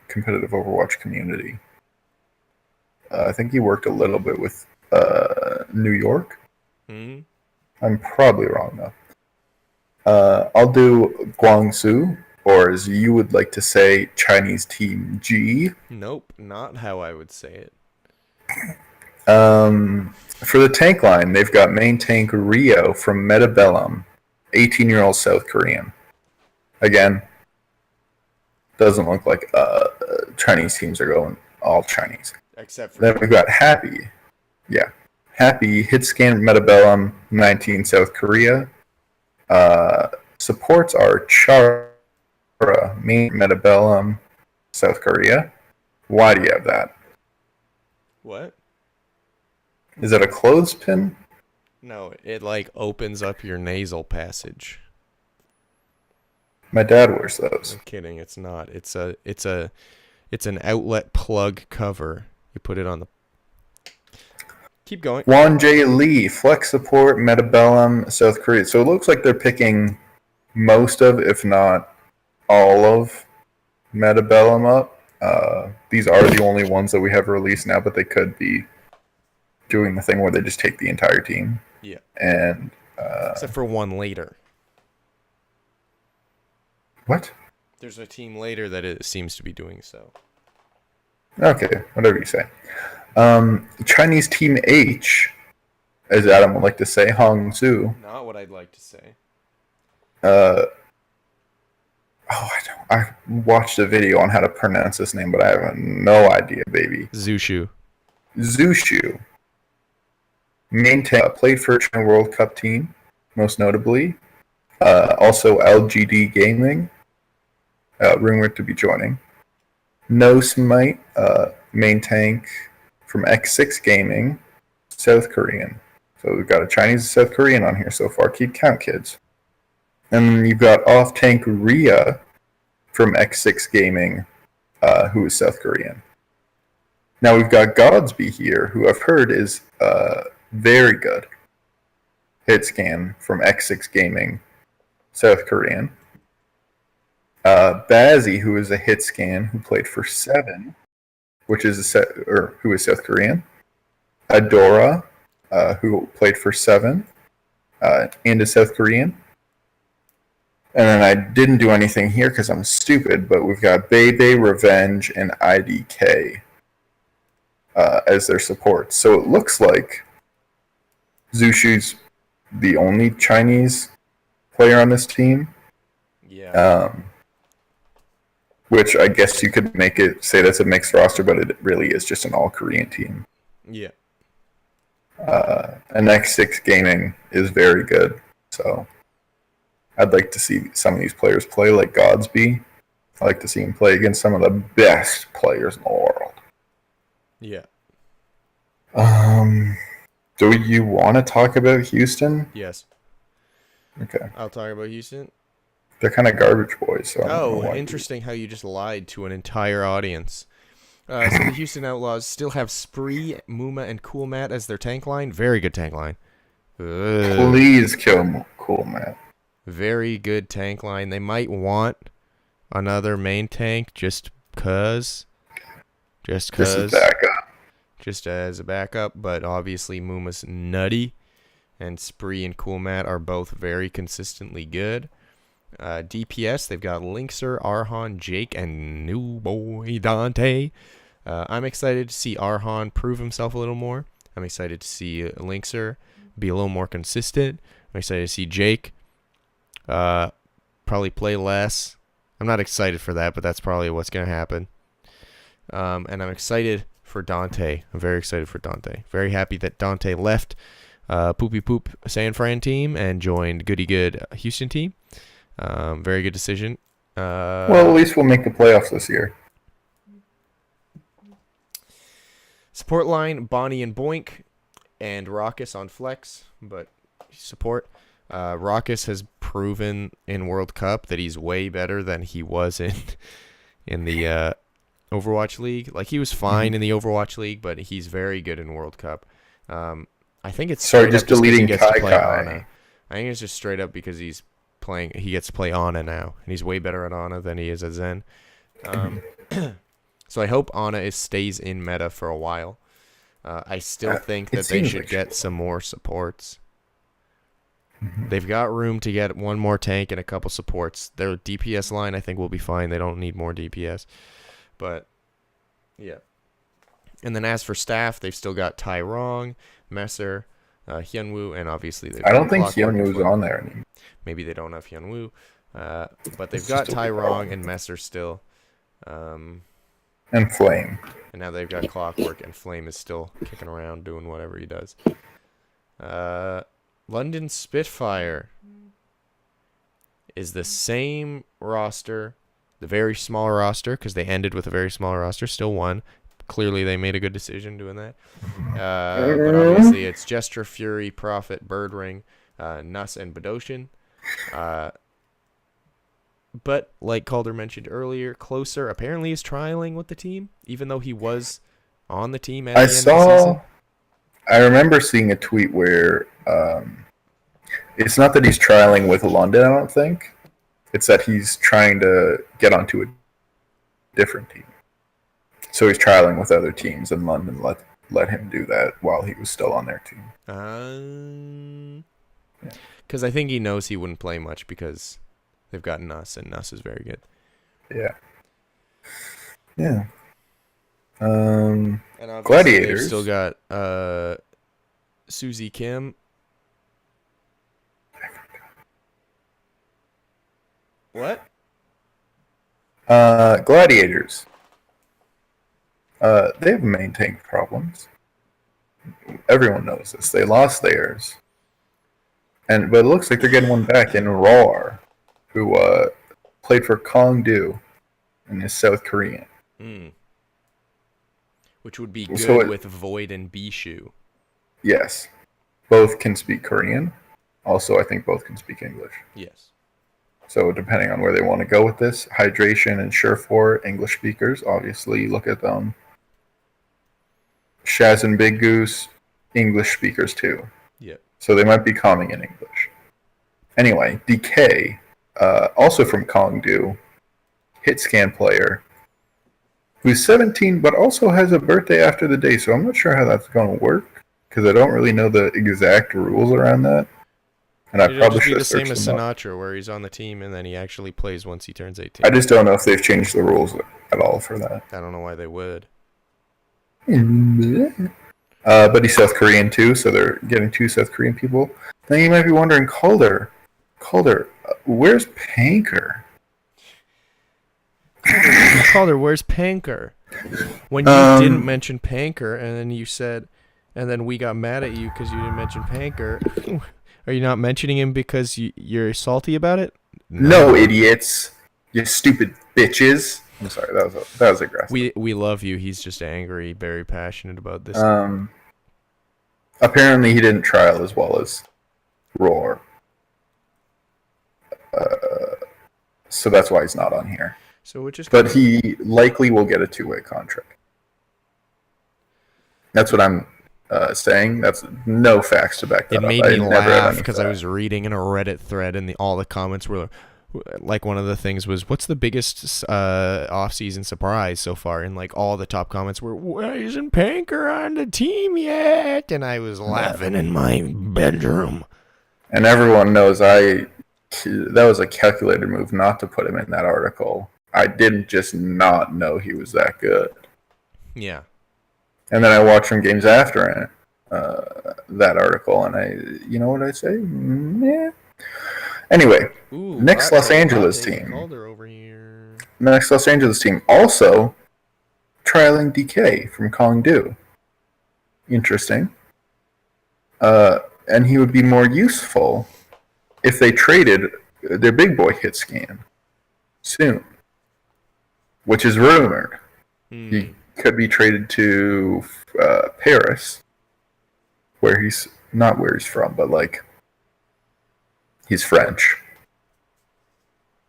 competitive Overwatch community. I think he worked a little bit with New York. Hmm? I'm probably wrong though. I'll do Guangzhou, or as you would like to say, Chinese Team G. Nope, not how I would say it. For the tank line, they've got main tank Rio from Metabellum, 18-year-old South Korean. Again, doesn't look like Chinese teams are going all Chinese. Except for... Then we've got Happy. Yeah. Happy, Hitscan Metabellum, 19, South Korea. Supports are Chara, main Metabellum, South Korea. Why do you have that? What? Is that a clothespin? No, it like opens up your nasal passage. My dad wears those. I'm kidding, it's not. It's an outlet plug cover. You put it on the... Keep going. Won J. Lee, Flex Support, Metabellum, South Korea. So it looks like they're picking most of, if not all of, Metabellum up. These are the only ones that we have released now, but they could be doing the thing where they just take the entire team. Yeah. And Except for one later. what? There's a team later that it seems to be doing so. Okay, whatever you say. Chinese Team H, as Adam would like to say, Hangzhou. Not what I'd like to say. I watched a video on how to pronounce this name, but I have no idea, baby. Zushu. Zushu. Main tank played for China World Cup team, most notably. Also LGD Gaming, rumored to be joining. No Smite, main tank from X6 Gaming, South Korean. So we've got a Chinese and South Korean on here so far. Keep count, kids. And you've got off tank Rhea from X6 Gaming, who is South Korean. Now we've got Godsby here, who I've heard is very good. Hit scan from X6 Gaming, South Korean. Bazzy, who is a hit scan who played for Seven, which is who is South Korean. Adora, who played for Seven, and is South Korean. And then I didn't do anything here because I'm stupid, but we've got Bebe, Revenge, and IDK as their support. So it looks like Zushu's the only Chinese player on this team. Yeah. Which I guess you could say that's a mixed roster, but it really is just an all-Korean team. Yeah. And X6 Gaming is very good, so I'd like to see some of these players play like Godsby. I like to see him play against some of the best players in the world. Yeah. Do you want to talk about Houston? Yes. Okay. I'll talk about Houston. They're kind of garbage boys. So Oh, interesting how you just lied to an entire audience. So the Houston Outlaws still have Spree, Muma, and Cool Matt as their tank line. Very good tank line. Please kill Cool Matt. Very good tank line. They might want another main tank just cause. Just as backup. Just as a backup, but obviously Muma's nutty, and Spree and Cool Matt are both very consistently good. DPS, they've got Linkser, Arhan, Jake, and new boy Dante. I'm excited to see Arhan prove himself a little more. I'm excited to see Linkser be a little more consistent. I'm excited to see Jake probably play less. I'm not excited for that, but that's probably what's going to happen. And I'm excited for Dante. I'm very excited for Dante. Very happy that Dante left Poopy Poop San Fran team and joined Goody Good Houston team. Very good decision. Well, at least we'll make the playoffs this year. Support line, Bonnie and Boink, and Raucus on flex, but support. Raucus has proven in World Cup that he's way better than he was in the Overwatch League. Like, he was fine in the Overwatch League, but he's very good in World Cup. I think it's just deleting Kai Kai. Ana. I think it's just straight up because he gets to play Ana now, and he's way better at Ana than he is at Zen. So I hope Ana stays in meta for a while. I still think that they should get some more supports. They've got room to get one more tank and a couple supports. Their DPS line, I think, will be fine. They don't need more DPS. But, yeah. And then as for staff, they've still got Tai Rong, Messer, Hyunwoo, and obviously they've I don't think Hyunwoo's on there anymore. Maybe they don't have Hyunwoo. But they've got Tai Rong and Messer still. And Flame. And now they've got Clockwork, and Flame is still kicking around doing whatever he does. London Spitfire is the same roster, the very small roster, because they ended with a very small roster, still won. Clearly they made a good decision doing that. But obviously it's Gesture, Fury, Prophet, Birdring, Nuss, and Badoshin. But like Calder mentioned earlier, Closer apparently is trialing with the team, even though he was on the team at the end of the season. I remember seeing a tweet where it's not that he's trialing with London, I don't think. It's that he's trying to get onto a different team. So he's trialing with other teams, and London let him do that while he was still on their team. Because I think he knows he wouldn't play much because they've got Nuss, and Nuss is very good. Yeah. Yeah. And Gladiators. They've still got Suzy Kim. What? Gladiators. They have main tank problems. Everyone knows this. They lost theirs, but it looks like they're getting one back in Roar, who played for Kongdu and is South Korean. Which would be good So with Void and Bishu. Yes, both can speak Korean. Also, I think both can speak English. Yes. So depending on where they want to go with this, Hydration and Surefour, English speakers, obviously look at them. Shaz and Big Goose, English speakers too. Yep. So they might be calming in English. Anyway, DK, also from Kongdu, hit scan player, who's 17 but also has a birthday after the day, so I'm not sure how that's going to work because I don't really know the exact rules around that. And I probably should have searched searched the same them as up. Sinatra, where he's on the team and then he actually plays once he turns 18. I just don't know if they've changed the rules at all for that. I don't know why they would. But he's South Korean too, so they're getting 2 South Korean people. Then you might be wondering, Calder, where's Panker? Calder, where's Panker? When you didn't mention Panker, and then you said, and then we got mad at you because you didn't mention Panker. Are you not mentioning him because you're salty about it? No, idiots! You stupid bitches! I'm sorry, that was aggressive. We love you. He's just angry, very passionate about this. Apparently he didn't trial as well as Roar. So that's why he's not on here. But he likely will get a 2-way contract. That's what I'm saying. That's no facts to back that up. It made me laugh because I was reading in a Reddit thread and all the comments were like, one of the things was, what's the biggest off-season surprise so far? And like all the top comments were, why isn't Panker on the team yet? And I was laughing in my bedroom. And everyone knows that was a calculated move not to put him in that article. I didn't just not know he was that good. Yeah. And then I watched some games after it, that article, and you know what I say? Yeah. Anyway, next Los Angeles team. Next Los Angeles team also trialing DK from Kongdu. Interesting. And he would be more useful if they traded their big boy hit scan soon, which is rumored. He could be traded to Paris, where he's not where he's from, but like he's French.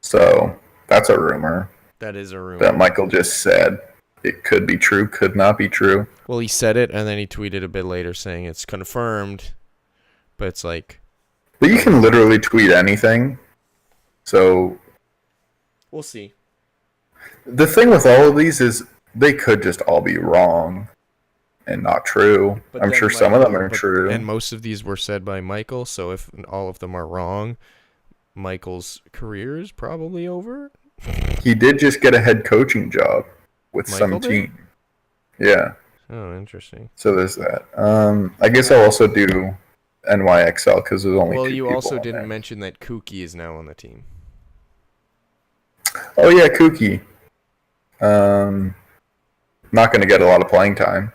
So that's a rumor. That is a rumor. That Michael just said. It could be true, could not be true. Well, he said it, and then he tweeted a bit later saying it's confirmed, but it's like... But you can literally tweet anything, so... We'll see. The thing with all of these is they could just all be wrong and not true. But I'm sure some of them are true. And most of these were said by Michael, so if all of them are wrong, Michael's career is probably over. He did just get a head coaching job with some team. Yeah. Oh, interesting. So there's that. I guess I'll also do NYXL because there's only 2 people. Well, you also didn't mention that Kookie is now on the team. Oh, yeah, Kookie. Not going to get a lot of playing time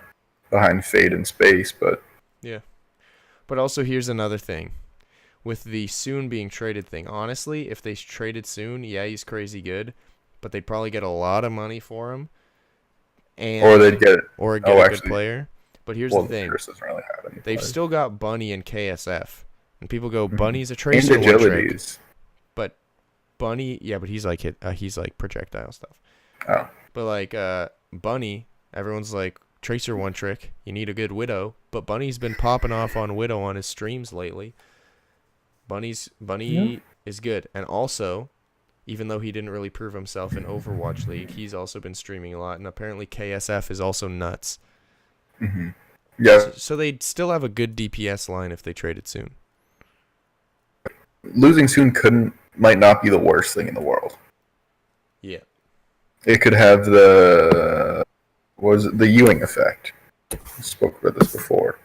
behind Fade and Space, but... Yeah. But also, here's another thing. With the soon being traded thing, honestly, if they traded soon, yeah, he's crazy good, but they'd probably get a lot of money for him. Or they'd get a good player. But here's the thing. Really they've still got Bunny and KSF. And people go, Bunny's a tracer one trick. But Bunny, yeah, but he's like projectile stuff. Oh. But like Bunny, everyone's like, tracer one trick. You need a good Widow. But Bunny's been popping off on Widow on his streams lately. Bunny is good. And also, even though he didn't really prove himself in Overwatch League, he's also been streaming a lot. And apparently KSF is also nuts. Mm-hmm. Yeah. So they'd still have a good DPS line if they traded soon. Losing soon might not be the worst thing in the world. Yeah. It could have the Ewing effect. I spoke about this before.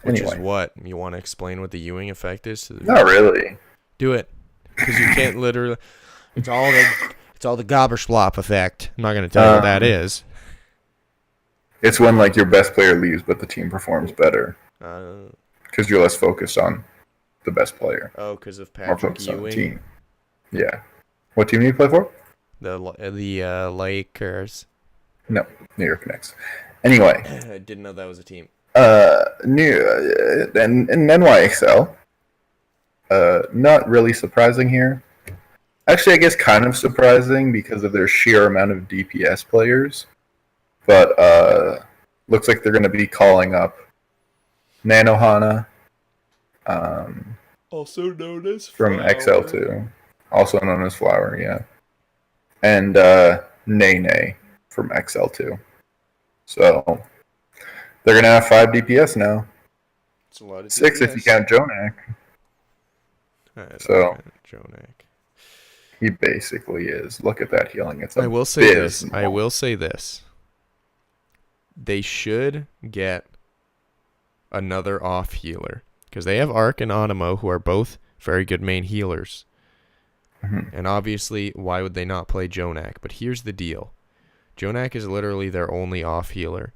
Which is what? You want to explain what the Ewing effect is? Not really. Do it. Because you can't literally... It's all the Gobberschlop effect. I'm not going to tell you what that is. It's when like your best player leaves, but the team performs better because you're less focused on the best player. Oh, because of More Patrick focused on the Ewing. team. Yeah. What team do you play for? The Lakers. No, New York Knicks. Anyway, I didn't know that was a team. and NYXL. Not really surprising here. Actually, I guess kind of surprising because of their sheer amount of DPS players. But looks like they're going to be calling up Nanohana, Also known as from Flower. XL2, also known as Flower, yeah, and Nene from XL2. So they're going to have 5 DPS now. It's a lot of 6 if you count Jonak. So Jonak. he basically is. Look at that healing. It's I will say abysmal. this. They should get another off healer because they have Arc and Animo, who are both very good main healers. Mm-hmm. And obviously, why would they not play Jonak? But here's the deal. Jonak is literally their only off healer.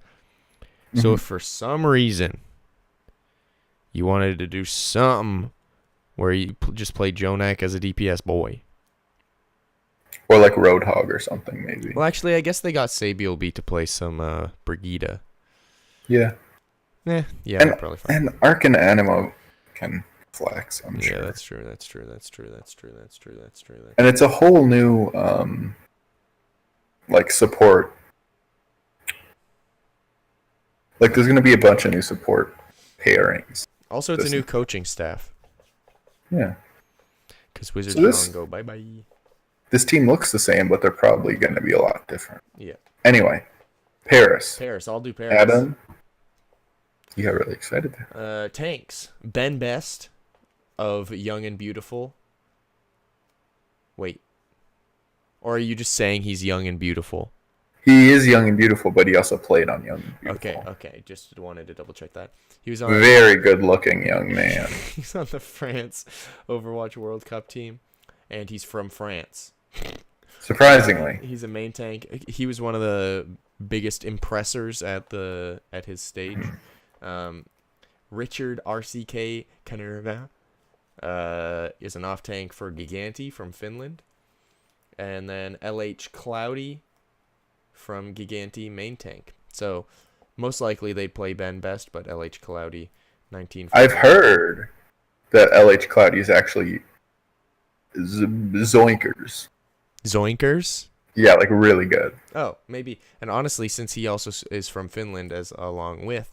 So if for some reason you wanted to do something where you just play Jonak as a DPS boy. Or like Roadhog or something, maybe. Well, actually, I guess they got Sabiel B to play some Brigida. Yeah. Yeah, And, probably fine. and Arc and Animo can flex, I'm Yeah, sure. that's true. And it's a whole new, like, support. Like, there's going to be a bunch of new support pairings. Also, it's a new coaching staff. Yeah. Because Wizards So this- go bye-bye. This team looks the same, but they're probably going to be a lot different. Yeah. Anyway, Paris. I'll do Paris. Adam, you got really excited there. Tanks. Ben Best of Young and Beautiful. Wait. Or are you just saying he's young and beautiful? He is young and beautiful, but he also played on Young and Beautiful. Okay. Just wanted to double check that. He was on Very good-looking young man. he's on the France Overwatch World Cup team, and he's from France. Surprisingly. He's a main tank. He was one of the biggest impressors at his stage. Richard RCK Kanerva is an off tank for Giganti from Finland. And then LH Cloudy from Giganti main tank. So most likely they'd play Ben Best, but LH Cloudy 19. I've heard that LH Cloudy is actually zoinkers. Zoinkers? Yeah, like really good. Oh, maybe. And honestly, since he also is from Finland as along with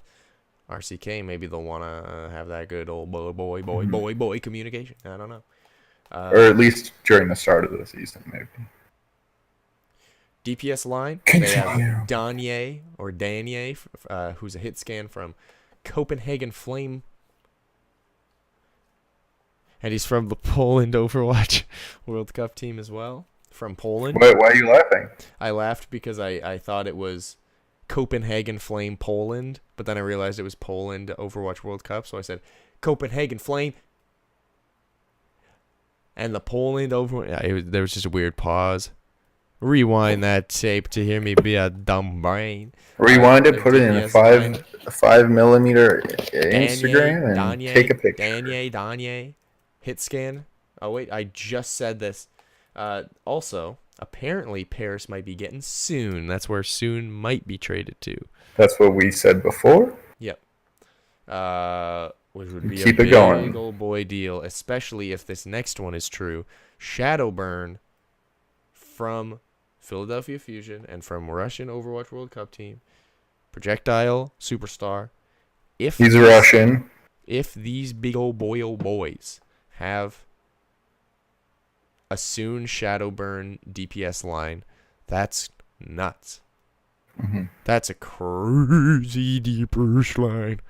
RCK, maybe they'll want to have that good old boy communication. I don't know. Or at least during the start of the season, maybe. DPS line, Continue. they have Danye, who's a hit scan from Copenhagen Flame. And he's from the Poland Overwatch World Cup team as well, from Poland. Why are you laughing? I laughed because I thought it was Copenhagen Flame Poland, but then I realized it was Poland Overwatch World Cup, so I said Copenhagen Flame. And the Poland there was just a weird pause. Rewind that tape to hear me be a dumb brain. Rewind it, put it in a 5mm Instagram, and take a picture. Danye. Hit scan. Oh, wait, I just said this. Also, apparently Paris might be getting soon. That's where soon might be traded to. That's what we said before? Yep. Which would be Keep a it going. big old boy deal, especially if this next one is true. Shadowburn from Philadelphia Fusion and from Russian Overwatch World Cup team. Projectile Superstar. He's Russian. If these big old boys have a soon Shadowburn DPS line, that's nuts. Mm-hmm. That's a crazy DPS line.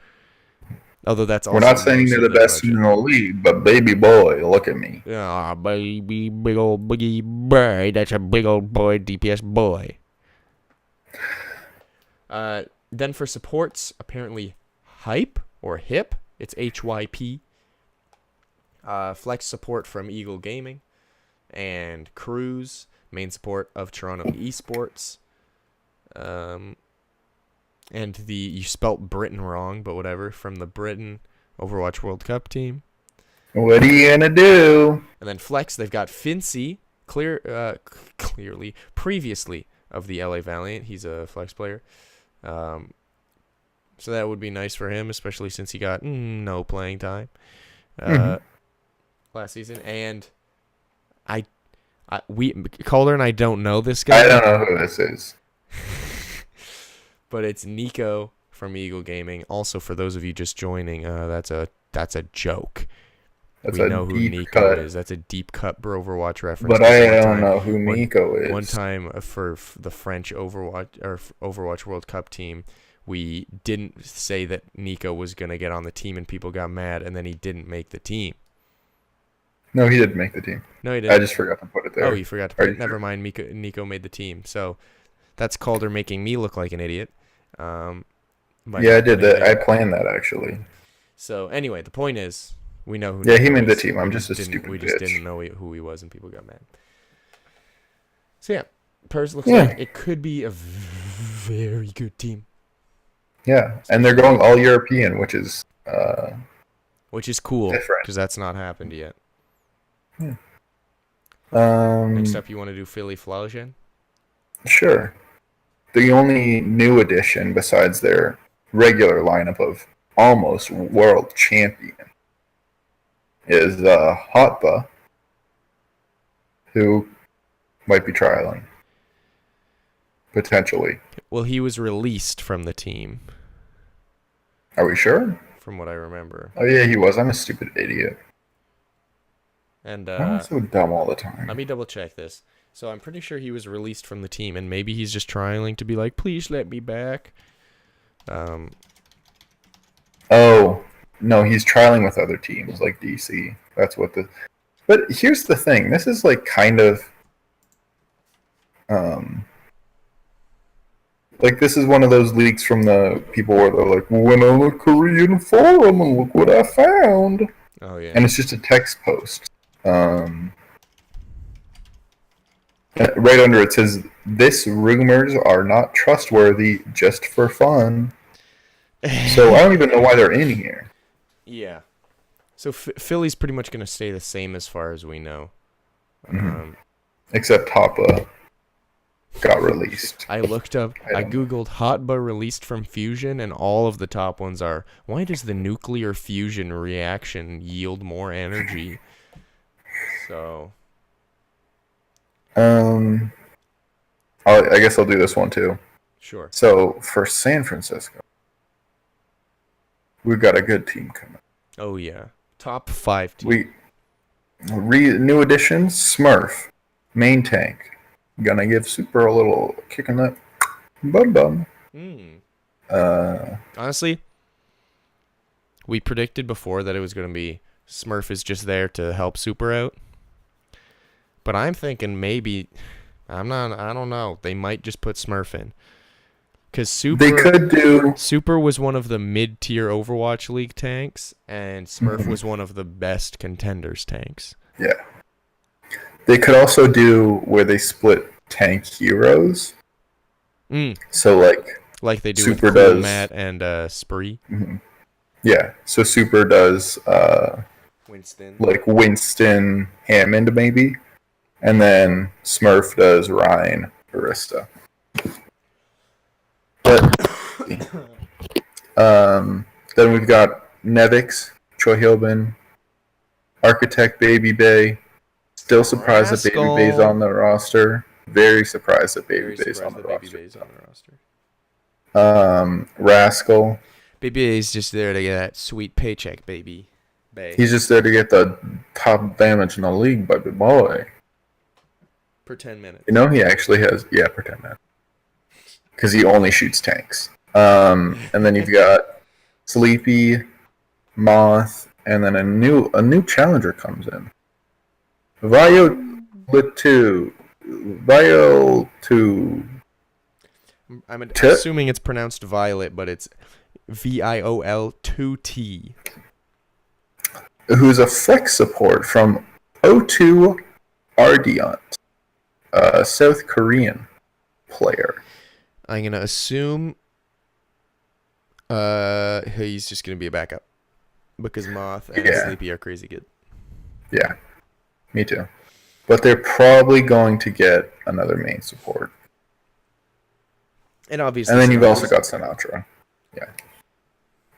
Although that's also We're not saying they're the best budget. in the league, but baby boy, look at me. Ah, baby, big old boogie boy. That's a big old boy, DPS boy. Then for supports, apparently Hype or Hip. It's HYP. Flex support from Eagle Gaming. And Cruz, main support of Toronto Esports. And you spelt Britain wrong, but whatever, from the Britain Overwatch World Cup team. What are you gonna do? And then Flex, they've got Fincy, clearly, previously of the LA Valiant. He's a Flex player. So that would be nice for him, especially since he got no playing time last season. And Calder and I don't know this guy. I don't know who this is. But it's Nico from Eagle Gaming. Also, for those of you just joining, that's a joke. That's we a know who deep Nico cut. is. That's a deep cut Broverwatch reference. But I don't know who Nico is. One time for the French Overwatch World Cup team, we didn't say that Nico was gonna get on the team, and people got mad, and then he didn't make the team. No, he didn't make the team. No, he didn't. I just forgot to put it there. Oh, you forgot to put it. Never mind. Nico made the team. So that's Calder making me look like an idiot. Yeah, I did that. I planned that actually. So anyway, the point is, we know who. Yeah, Nico he made the is. team. I'm just a stupid We just bitch. didn't know who he was, and people got mad. So yeah, Pers looks like it could be a very good team. Yeah, and they're going all European, which is cool different. because that's not happened yet. Yeah. Next up, you want to do Philly Flaugen? Sure. The only new addition besides their regular lineup of almost world champion is Hotba, who might be trialing. Potentially. Well, he was released from the team, Are we sure? from what I remember. Oh yeah, he was. I'm a stupid idiot. And I'm so dumb all the time. let me double check this. So I'm pretty sure he was released from the team, and maybe he's just trialing to be like, please let me back. Oh, no, he's trialing with other teams like DC. That's what the... But here's the thing. This is like kind of... Like this is one of those leaks from the people where they're like, went on a Korean forum and look what I found. Oh, yeah. And it's just a text post. Right under it says, "This rumors are not trustworthy, just for fun." So I don't even know why they're in here. Yeah. So Philly's pretty much going to stay the same as far as we know. Except Hoppa got released. I looked up, I googled Hotba released from Fusion, and all of the top ones are, why does the nuclear fusion reaction yield more energy? So... I guess I'll do this one too. Sure. So for San Francisco, we've got a good team coming. Oh, yeah. Top 5 team. New additions, Smurf, main tank. Gonna give Super a little kick in that bum. Honestly, we predicted before that it was going to be Smurf is just there to help Super out. But I'm thinking maybe, I don't know. They might just put Smurf in. Because Super was one of the mid-tier Overwatch League tanks, and Smurf was one of the best contenders tanks. Yeah. They could also do where they split tank heroes. So like they do Super with Cool does, Matt and Spree. Yeah, so Super does Winston. like Winston Hammond maybe. And then Smurf does Ryan Barista. But then we've got Nevix, Choi Hilbin, Architect Baby Bay. Still surprised that Baby Bay's on the roster. Very surprised that Baby Bay's on the roster. Rascal. Baby Bay's just there to get that sweet paycheck, baby. Bay. He's just there to get the top damage in the league, baby boy. Per 10 minutes. You know, he actually has... Yeah, per 10 minutes. Because he only shoots tanks. And then you've got Sleepy, Moth, and then a new challenger comes in. Vio2. I'm assuming it's pronounced Violet, but it's VIOL2T. Who's a flex support from O2 Ardiant, a South Korean player. I'm going to assume He's just gonna be a backup because Moth and Yeah. Sleepy are crazy good. Yeah, me too. But they're probably going to get another main support. And obviously, And then you've also got Sinatra. Yeah.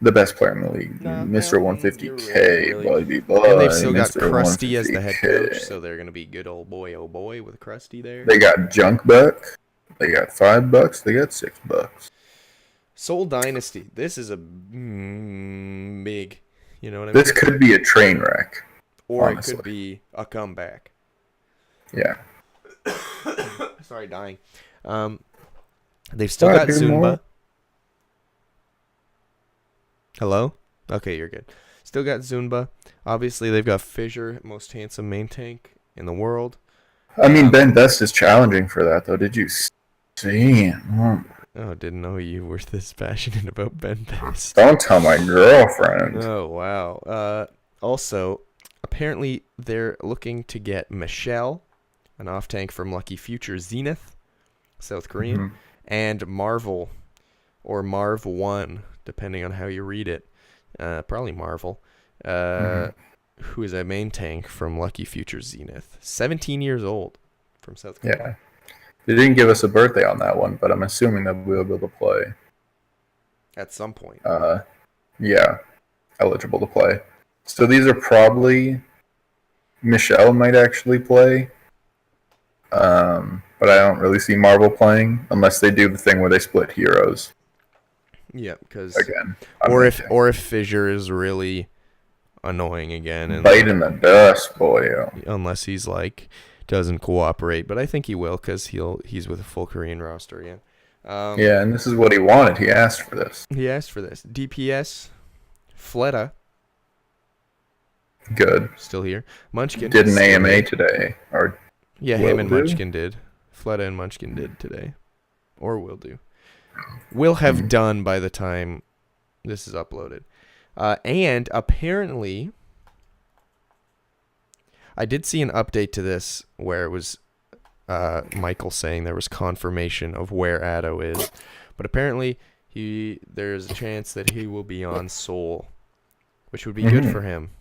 The best player in the league. Mr. 150K, really. buddy boy. And they've still got Mr. Krusty as the head 150K. coach, so they're gonna be good old boy, oh boy, with Krusty there. They got Junkbuck. They got $5. They got $6. Soul Dynasty. This is a big, you know what I mean? This could be a train wreck. Or honestly. it could be a comeback. Yeah. Sorry, dying. They've still got do Zumba. more. Hello? Okay, you're good. Still got Zumba. Obviously, they've got Fissure, most handsome main tank in the world. I mean, Ben Best is challenging for that, though. Did you see him? Oh, didn't know you were this passionate about Ben Best. Don't tell my girlfriend. Oh, wow. Also, apparently they're looking to get Michelle, an off-tank from Lucky Future Zenith, South Korean, and Marvel, or Marv1, depending on how you read it. Probably Marvel, who is a main tank from Lucky Future Zenith. 17 years old from South Korea. Yeah. They didn't give us a birthday on that one, but I'm assuming that we'll be able to play. At some point. Yeah. Eligible to play. So these are probably... Michelle might actually play. But I don't really see Marvel playing unless they do the thing where they split heroes. Yeah, because... Again. Or if Fissure is really annoying again. And Bite in the dust, boy. unless he's like... doesn't cooperate, but I think he will because he's with a full Korean roster again. Yeah, and this is what he wanted. He asked for this. He asked for this. DPS, Fleta, Good. still here. Munchkin Did an still AMA here. today. Or Yeah, will him and do? Munchkin did. Fleta and Munchkin did today, or will do. Will have done by the time this is uploaded. And apparently, I did see an update to this where it was Michael saying there was confirmation of where Addo is, but apparently there's a chance that he will be on Soul, which would be good for him.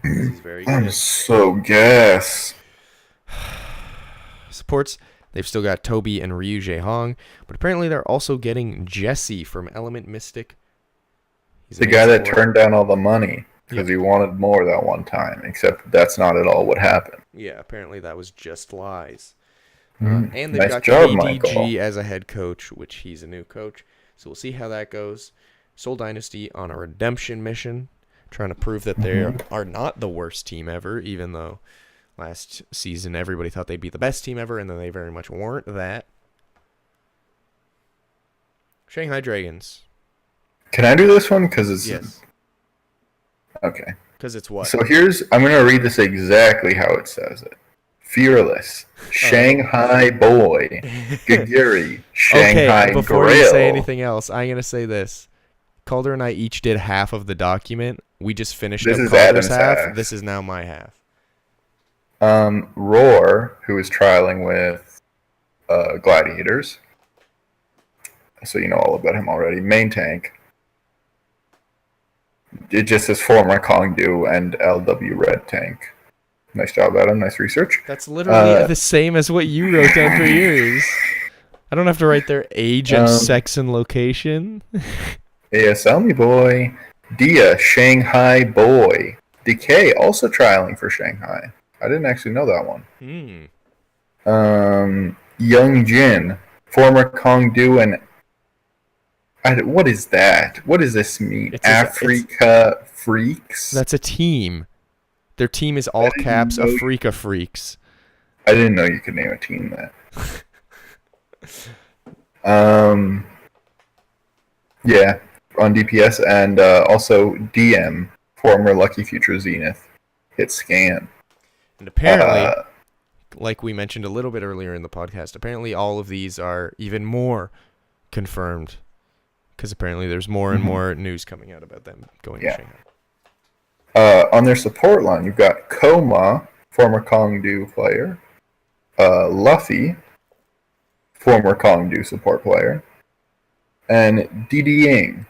He's very I'm good. so gas. Supports. They've still got Toby and Ryu Jae-hong, but apparently they're also getting Jesse from Element Mystic. He's The an guy that A4. turned down all the money because he wanted more that one time, except that's not at all what happened. Yeah, apparently that was just lies. Mm. And they've Nice got job, KDG Michael. as a head coach, which he's a new coach. So we'll see how that goes. Soul Dynasty on a redemption mission, trying to prove that they are not the worst team ever, even though last season everybody thought they'd be the best team ever, and then they very much weren't that. Shanghai Dragons. Can I do this one? Because it's... Yes. Okay. Because it's what? So I'm going to read this exactly how it says it. Fearless, Shanghai Boy, Gagiri, Shanghai Okay, before Grill. you say anything else, I'm going to say this. Calder and I each did half of the document. We just finished This up is Calder's Adam's half. half. This is now my half. Roar, who is trialing with Gladiators. So you know all about him already. Main tank. It just says former Kongdu and LW Red Tank. Nice job, Adam. Nice research. That's literally the same as what you wrote down for yours. I don't have to write their age and sex and location. ASL me boy. Dia, Shanghai Boy. Decay, also trialing for Shanghai. I didn't actually know that one. Young Jin, former Kongdu and... what is that? What does this mean? Africa Freaks? That's a team. Their team is all caps Africa Freaks. I didn't know you could name a team that. Yeah, on DPS, and also DM, former Lucky Future Zenith, hit scan. And apparently, like we mentioned a little bit earlier in the podcast, apparently all of these are even more confirmed. Because apparently there's more and more news coming out about them going to Shanghai. On their support line, you've got Koma, former Kongdu player. Luffy, former Kongdu support player. and Didi Ying.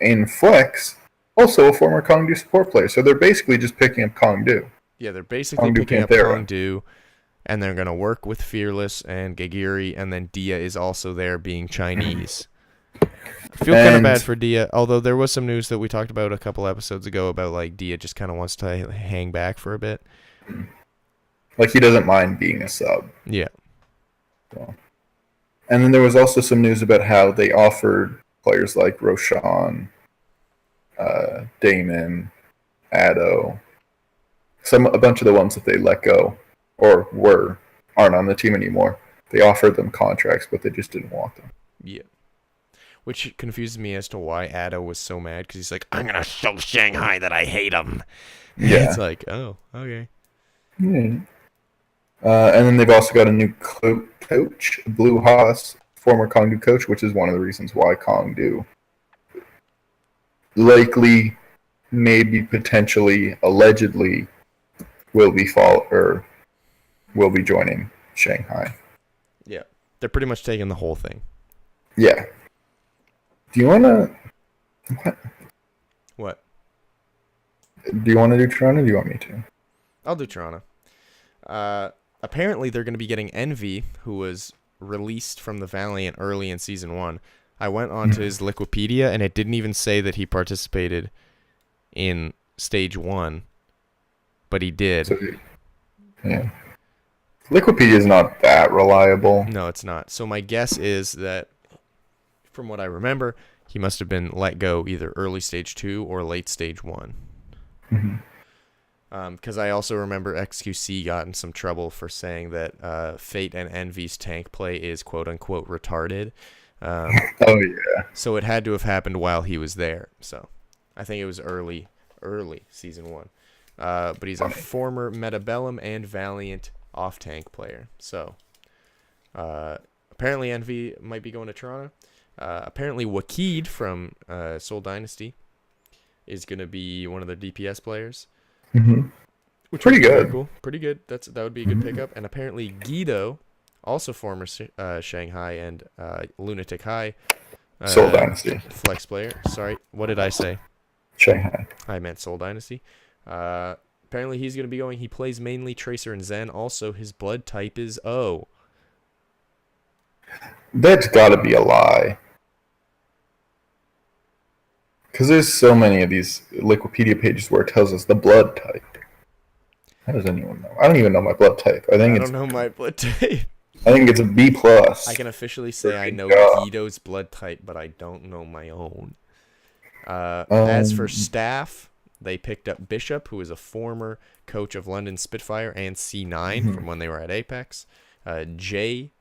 In Flex, also a former Kongdu support player. So they're basically just picking up Kongdu. Yeah, they're basically Kongdu picking Panthera. up Kongdu, and they're going to work with Fearless and Gagiri, and then Dia is also there being Chinese. I feel kind of bad for Dia, although there was some news that we talked about a couple episodes ago about like Dia just kind of wants to hang back for a bit. Like he doesn't mind being a sub. Yeah. So. And then there was also some news about how they offered players like Roshan, Damon, Addo, a bunch of the ones that they let go or aren't on the team anymore. They offered them contracts, but they just didn't want them. Yeah. Which confuses me as to why Addo was so mad, because he's like, I'm going to show Shanghai that I hate him. Yeah. It's like, oh, okay. Yeah. And then they've also got a new coach, Blue Haas, former Kongdu coach, which is one of the reasons why Kongdu likely, maybe, potentially, allegedly will be joining Shanghai. Yeah. They're pretty much taking the whole thing. Yeah. Do you want to... What? Do you want to do Toronto or do you want me to? I'll do Toronto. Apparently, they're going to be getting Envy, who was released from the Valiant early in Season 1. I went onto his Wikipedia, and it didn't even say that he participated in Stage 1, but he did. So, yeah. Wikipedia is not that reliable. No, it's not. So my guess is that, from what I remember, he must have been let go either early Stage 2 or late Stage 1. Mm-hmm. Because I also remember XQC got in some trouble for saying that Fate and Envy's tank play is quote-unquote retarded. Oh, yeah. So it had to have happened while he was there. So I think it was early Season 1. But he's a former Metabellum and Valiant off-tank player. So apparently Envy might be going to Toronto. Apparently Wakid from Soul Dynasty is going to be one of their DPS players. Mm-hmm. Which Pretty would be good. cool. Pretty good. That would be a good pickup. And apparently Guido, also former Shanghai and Lunatic High Soul Dynasty. Flex player. Sorry, what did I say? Shanghai. I meant Soul Dynasty. Apparently he's going to be going. He plays mainly Tracer and Zen. Also, his blood type is O. That's got to be a lie. Because there's so many of these Wikipedia pages where it tells us the blood type. How does anyone know? I don't even know my blood type. I don't know my blood type. I think it's a B+. I can officially say I know Guido's blood type, but I don't know my own. As for staff, they picked up Bishop, who is a former coach of London Spitfire and C9 from when they were at Apex. Jay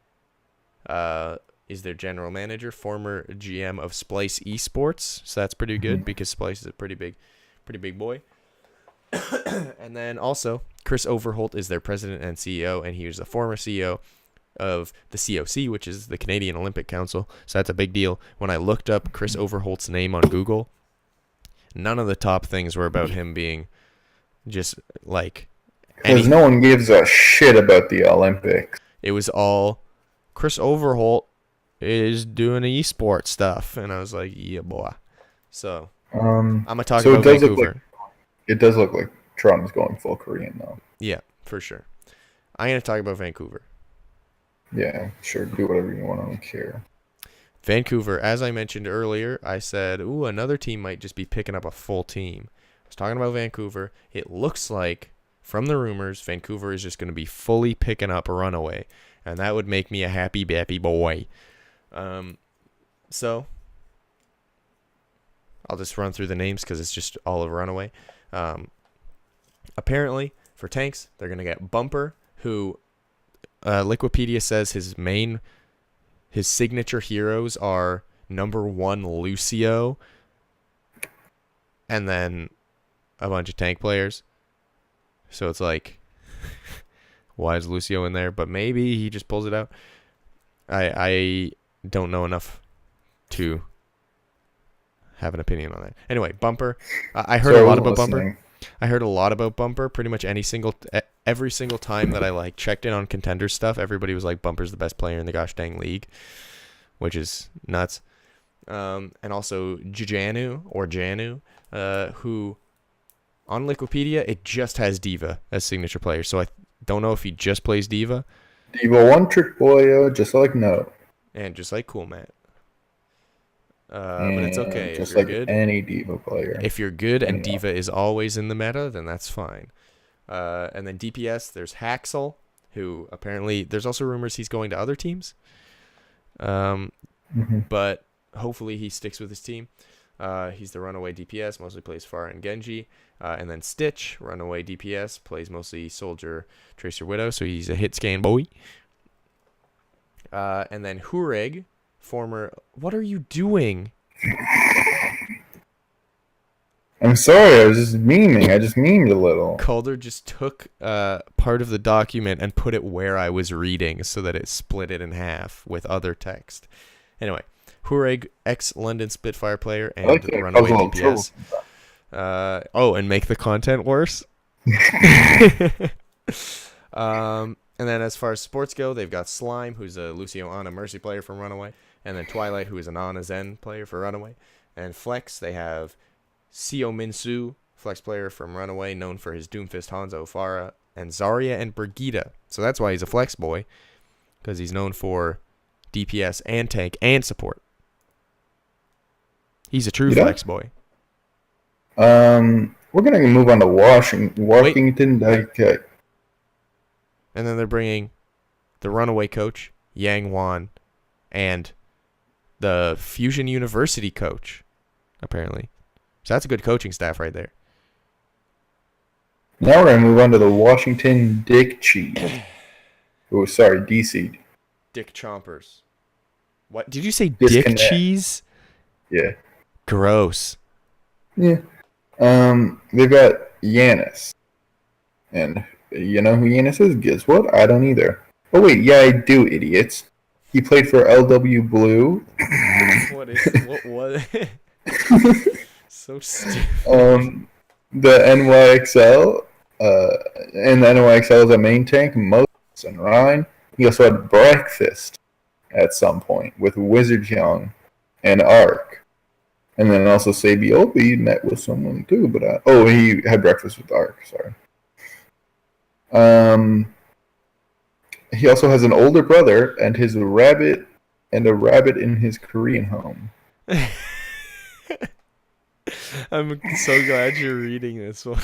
is their general manager, former GM of Splice Esports, so that's pretty good because Splice is a pretty big boy. And then also Chris Overholt is their president and CEO, and he was a former CEO of the COC, which is the Canadian Olympic Council. So that's a big deal. When I looked up Chris Overholt's name on Google, none of the top things were about him being just like... Because no one gives a shit about the Olympics. It was all Chris Overholt is doing esports stuff, and I was like, yeah, boy. So I'm gonna talk about Vancouver. It does look like Toronto's going full Korean, though. Yeah, for sure. I'm gonna talk about Vancouver. Yeah, sure. Do whatever you want. I don't care. Vancouver, as I mentioned earlier, I said, ooh, another team might just be picking up a full team. I was talking about Vancouver. It looks like, from the rumors, Vancouver is just going to be fully picking up a Runaway. And that would make me a happy, bappy boy. So, I'll just run through the names because it's just all of Runaway. Apparently, for tanks, they're going to get Bumper, who Wikipedia says his signature heroes are number 1 Lucio, and then a bunch of tank players. So it's like, why is Lucio in there? But maybe he just pulls it out. I don't know enough to have an opinion on that. Anyway, Bumper. I heard a lot about Bumper. I heard a lot about Bumper. Pretty much every single time that I checked in on contender stuff, everybody was like, Bumper's the best player in the gosh dang league, which is nuts. And also Janu, who on Wikipedia it just has Diva as signature player. So I don't know if he just plays Diva. Diva one trick boy, just like no. And just like Cool Matt. But it's okay if Just you're like good. any Diva player. If you're good and Anyhow. Diva is always in the meta, then that's fine. And then DPS, there's Haxel, who apparently there's also rumors he's going to other teams. But hopefully he sticks with his team. He's the Runaway DPS, mostly plays Pharah and Genji. And then Stitch, Runaway DPS, plays mostly Soldier, Tracer, Widow, so he's a hit scan boy. And then Hureg, former... What are you doing? I'm sorry, I was just memeing. I just memed a little. Calder just took part of the document and put it where I was reading so that it split it in half with other text. Anyway, Hureg, ex-London Spitfire player and like that. Runaway Puzzle DPS. And make the content worse. And then as far as sports go, they've got Slime, who's a Lucio Ana Mercy player from Runaway, and then Twilight, who is an Ana Zen player for Runaway. And Flex, they have Seo Minsu, Flex player from Runaway, known for his Doomfist Hanzo Pharah, and Zarya and Brigitte. So that's why he's a Flex boy, because he's known for DPS and tank and support. He's a true Flex boy. We're gonna move on to Washington. And then they're bringing the Runaway coach, Yang Wan, and the Fusion University coach, apparently. So that's a good coaching staff right there. Now we're gonna move on to the Washington Dick Cheese. Oh, sorry, DC. Dick Chompers. What? Did you say Disconnect. Dick Cheese? Yeah. Gross. Yeah. They've got Yanis. And you know who Yanis is? Guess what? I don't either. Oh wait, yeah, I do, idiots. He played for LW Blue. What? So stupid. The NYXL. And the NYXL is a main tank. Moses and Ryan. He also had breakfast at some point with Wizard Young and Ark. And then also Sabiobi met with someone too, but he had breakfast with Ark, sorry. He also has an older brother and a rabbit in his Korean home. I'm so glad you're reading this one.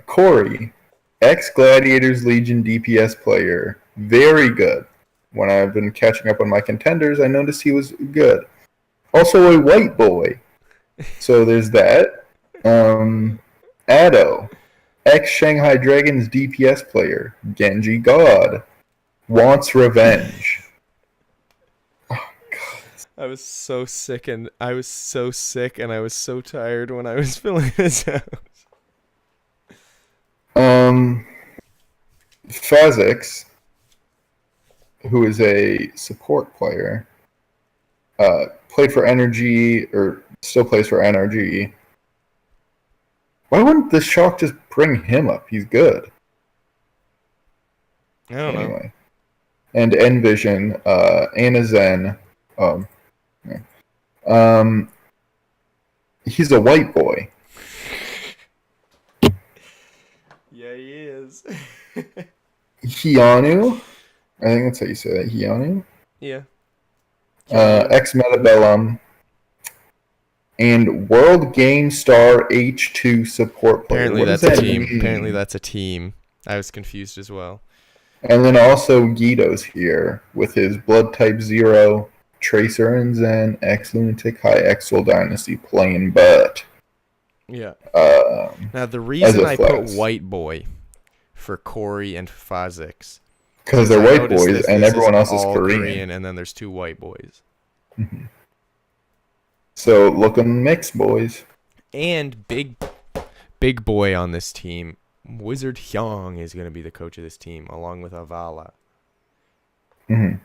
Corey, ex-Gladiators Legion DPS player, very good. When I've been catching up on my contenders, I noticed he was good. Also a white boy. So there's that. Addo, ex-Shanghai Dragons DPS player, Genji God, wants revenge. Oh, God. I was so sick and I was so tired when I was filling this out. Fazix, who is a support player, played for Energy, or still plays for NRG. Why wouldn't the Shock just bring him up? He's good. I don't know. And Envision, Anna Zen. He's a white boy. Yeah, he is. Hyanu, I think that's how you say that. Hyanu. Yeah. Ex-Metabellum. And World Game Star H2 support player. Apparently What that's does a that team. mean? Apparently that's a team. I was confused as well. And then also Guido's here with his Blood Type 0, Tracer and Zen, X-Lunatic, High X-Soul Dynasty playing butt. Yeah. Now the reason I put white boy for Corey and Fazix, because they're white boys and everyone else is Korean. And then there's two white boys. Mm-hmm. So looking mixed, boys. And big boy on this team, Wizard Hyung is going to be the coach of this team, along with Avala. Mm-hmm.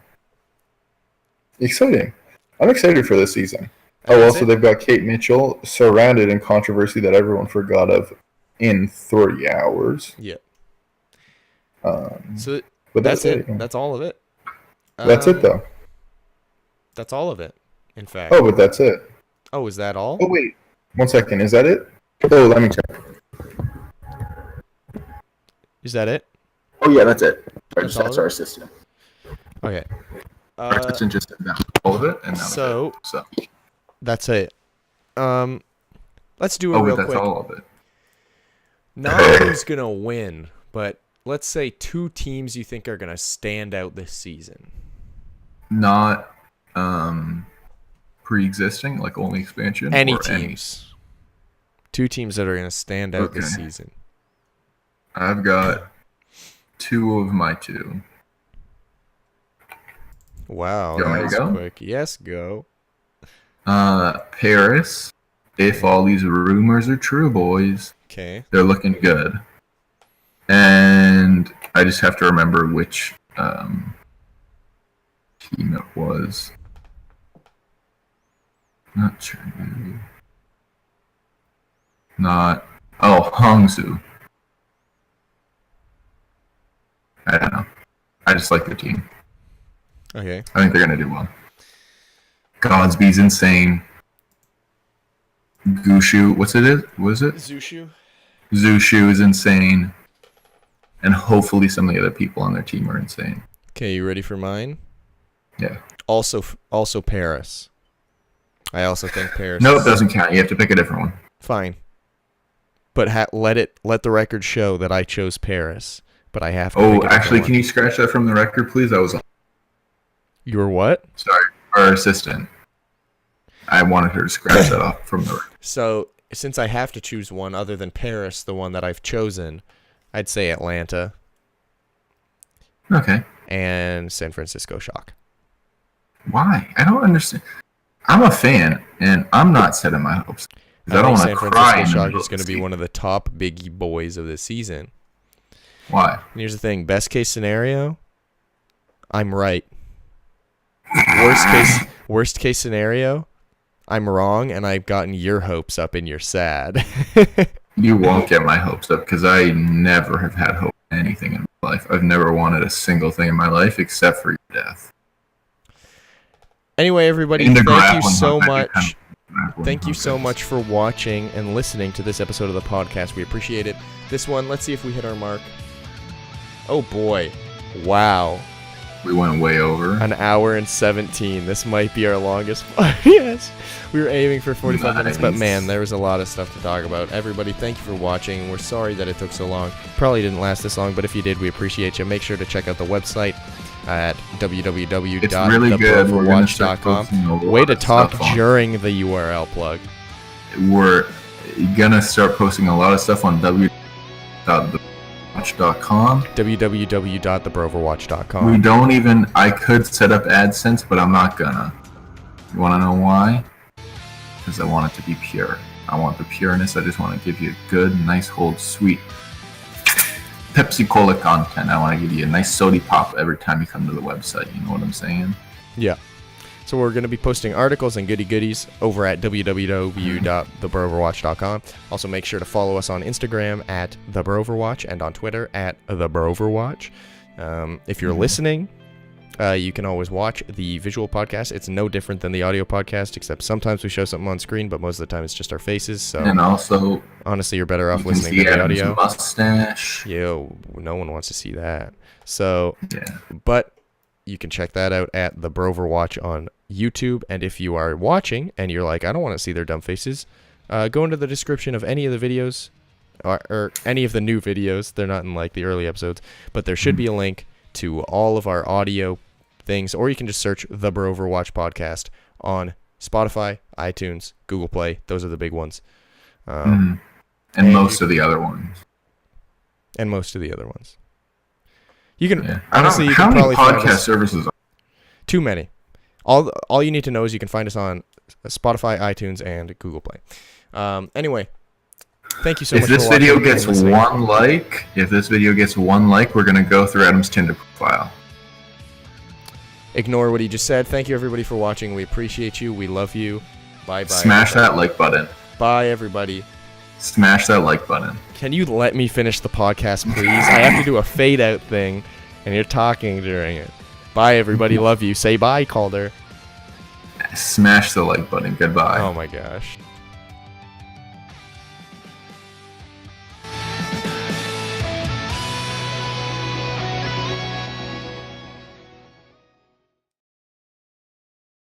Exciting. I'm excited for this season. Also, they've got Kate Mitchell, surrounded in controversy that everyone forgot of in 3 hours. Yeah. But that's it. That's all of it. That's it, though. That's all of it, in fact. Oh, but that's it. Oh, is that all? Oh, wait. 1 second. Is that it? Oh, let me check. Is that it? Oh, yeah, that's it. That's all of our it? assistant. Okay. Our assistant just did that. All of it, and now So- so. That's it. Let's do Oh, a wait, real that's quick. all of it. Not who's gonna win, but let's say 2 teams you think are gonna stand out this season. Not pre-existing, like only expansion. Any or teams. 2 teams that are gonna stand out this Okay. season. I've got 2 of my 2. Wow, You want me that to was go? quick. Yes, go. Paris. If all these rumors are true, boys, Okay. they're looking good. And I just have to remember which team it was. Not Chengdu. Not. Oh, Hangzhou. I don't know. I just like the team. Okay. I think they're going to do well. Godsby's insane. Gushu, what is it? Zushu. Zushu is insane. And hopefully some of the other people on their team are insane. Okay, you ready for mine? Yeah. Also Paris. I also think Paris. No, it is- doesn't count. You have to pick a different one. Fine. But let the record show that I chose Paris. But I have to. Oh, pick a different actually, one. can you scratch that from the record, please? I was You were what? sorry. Our assistant. I wanted her to scratch that off from the record. So since I have to choose one other than Paris, the one that I've chosen, I'd say Atlanta Okay. and San Francisco Shock. Why? I don't understand. I'm a fan, and I'm not setting my hopes. 'Cause I don't want to San cry in Francisco the Shock middle is of going to the be season. one of the top biggie boys of the season. Why? And here's the thing: best case scenario, I'm right. Worst case scenario, I'm wrong, and I've gotten your hopes up and you're sad. You won't get my hopes up because I never have had hope in anything in my life. I've never wanted a single thing in my life except for your death. Anyway, everybody, And the thank you grappling so hook, I much. do kind of grappling Thank you hook so is- much for watching and listening to this episode of the podcast. We appreciate it. This one, let's see if we hit our mark. Oh boy. Wow. We went way over. An hour and 17. This might be our longest. Yes. We were aiming for 45 minutes, but Nice. man, there was a lot of stuff to talk about. Everybody, thank you for watching. We're sorry that it took so long. Probably didn't last this long, but if you did, we appreciate you. Make sure to check out the website at It's really good. We're gonna start www.thebroverwatch.com. posting a lot Way to of talk stuff on- during the URL plug. We're gonna start posting a lot of stuff on www.thebroverwatch.com. www.thebroverwatch.com. We don't even. I could set up AdSense, but I'm not gonna. You want to know why? Because I want it to be pure. I want the pureness. I just want to give you good, nice, cold, sweet Pepsi Cola content. I want to give you a nice sody pop every time you come to the website. You know what I'm saying? Yeah. So we're going to be posting articles and goodies over at www.thebroverwatch.com. Also, make sure to follow us on Instagram at thebroverwatch and on Twitter at thebroverwatch. If you're listening, you can always watch the visual podcast. It's no different than the audio podcast, except sometimes we show something on screen, but most of the time it's just our faces. So And also, honestly, you're better you off can listening see to the Adam's audio. mustache. Yo, no one wants to see that. So, Yeah. but you can check that out at the Broverwatch on YouTube. And if you are watching and you're like, I don't want to see their dumb faces, go into the description of any of the videos or any of the new videos. They're not in like the early episodes, but there should be a link to all of our audio things, or you can just search the Broverwatch podcast on Spotify, iTunes, Google Play. Those are the big ones. And and most you- of the other ones. And most of the other ones. You can Yeah. honestly, you How can many probably find podcast us. services? Too many. All you need to know is you can find us on Spotify, iTunes, and Google Play. Anyway, thank you so If much. this for watching video and gets listening. one like, we're gonna go through Adam's Tinder profile. Ignore what he just said. Thank you everybody for watching. We appreciate you. We love you. Bye bye. Smash everybody. that like button. Bye everybody. Smash that like button. Can you let me finish the podcast, please? I have to do a fade out thing, and you're talking during it. Bye everybody. Love you. Say bye, Calder. Smash the like button. Goodbye. Oh my gosh.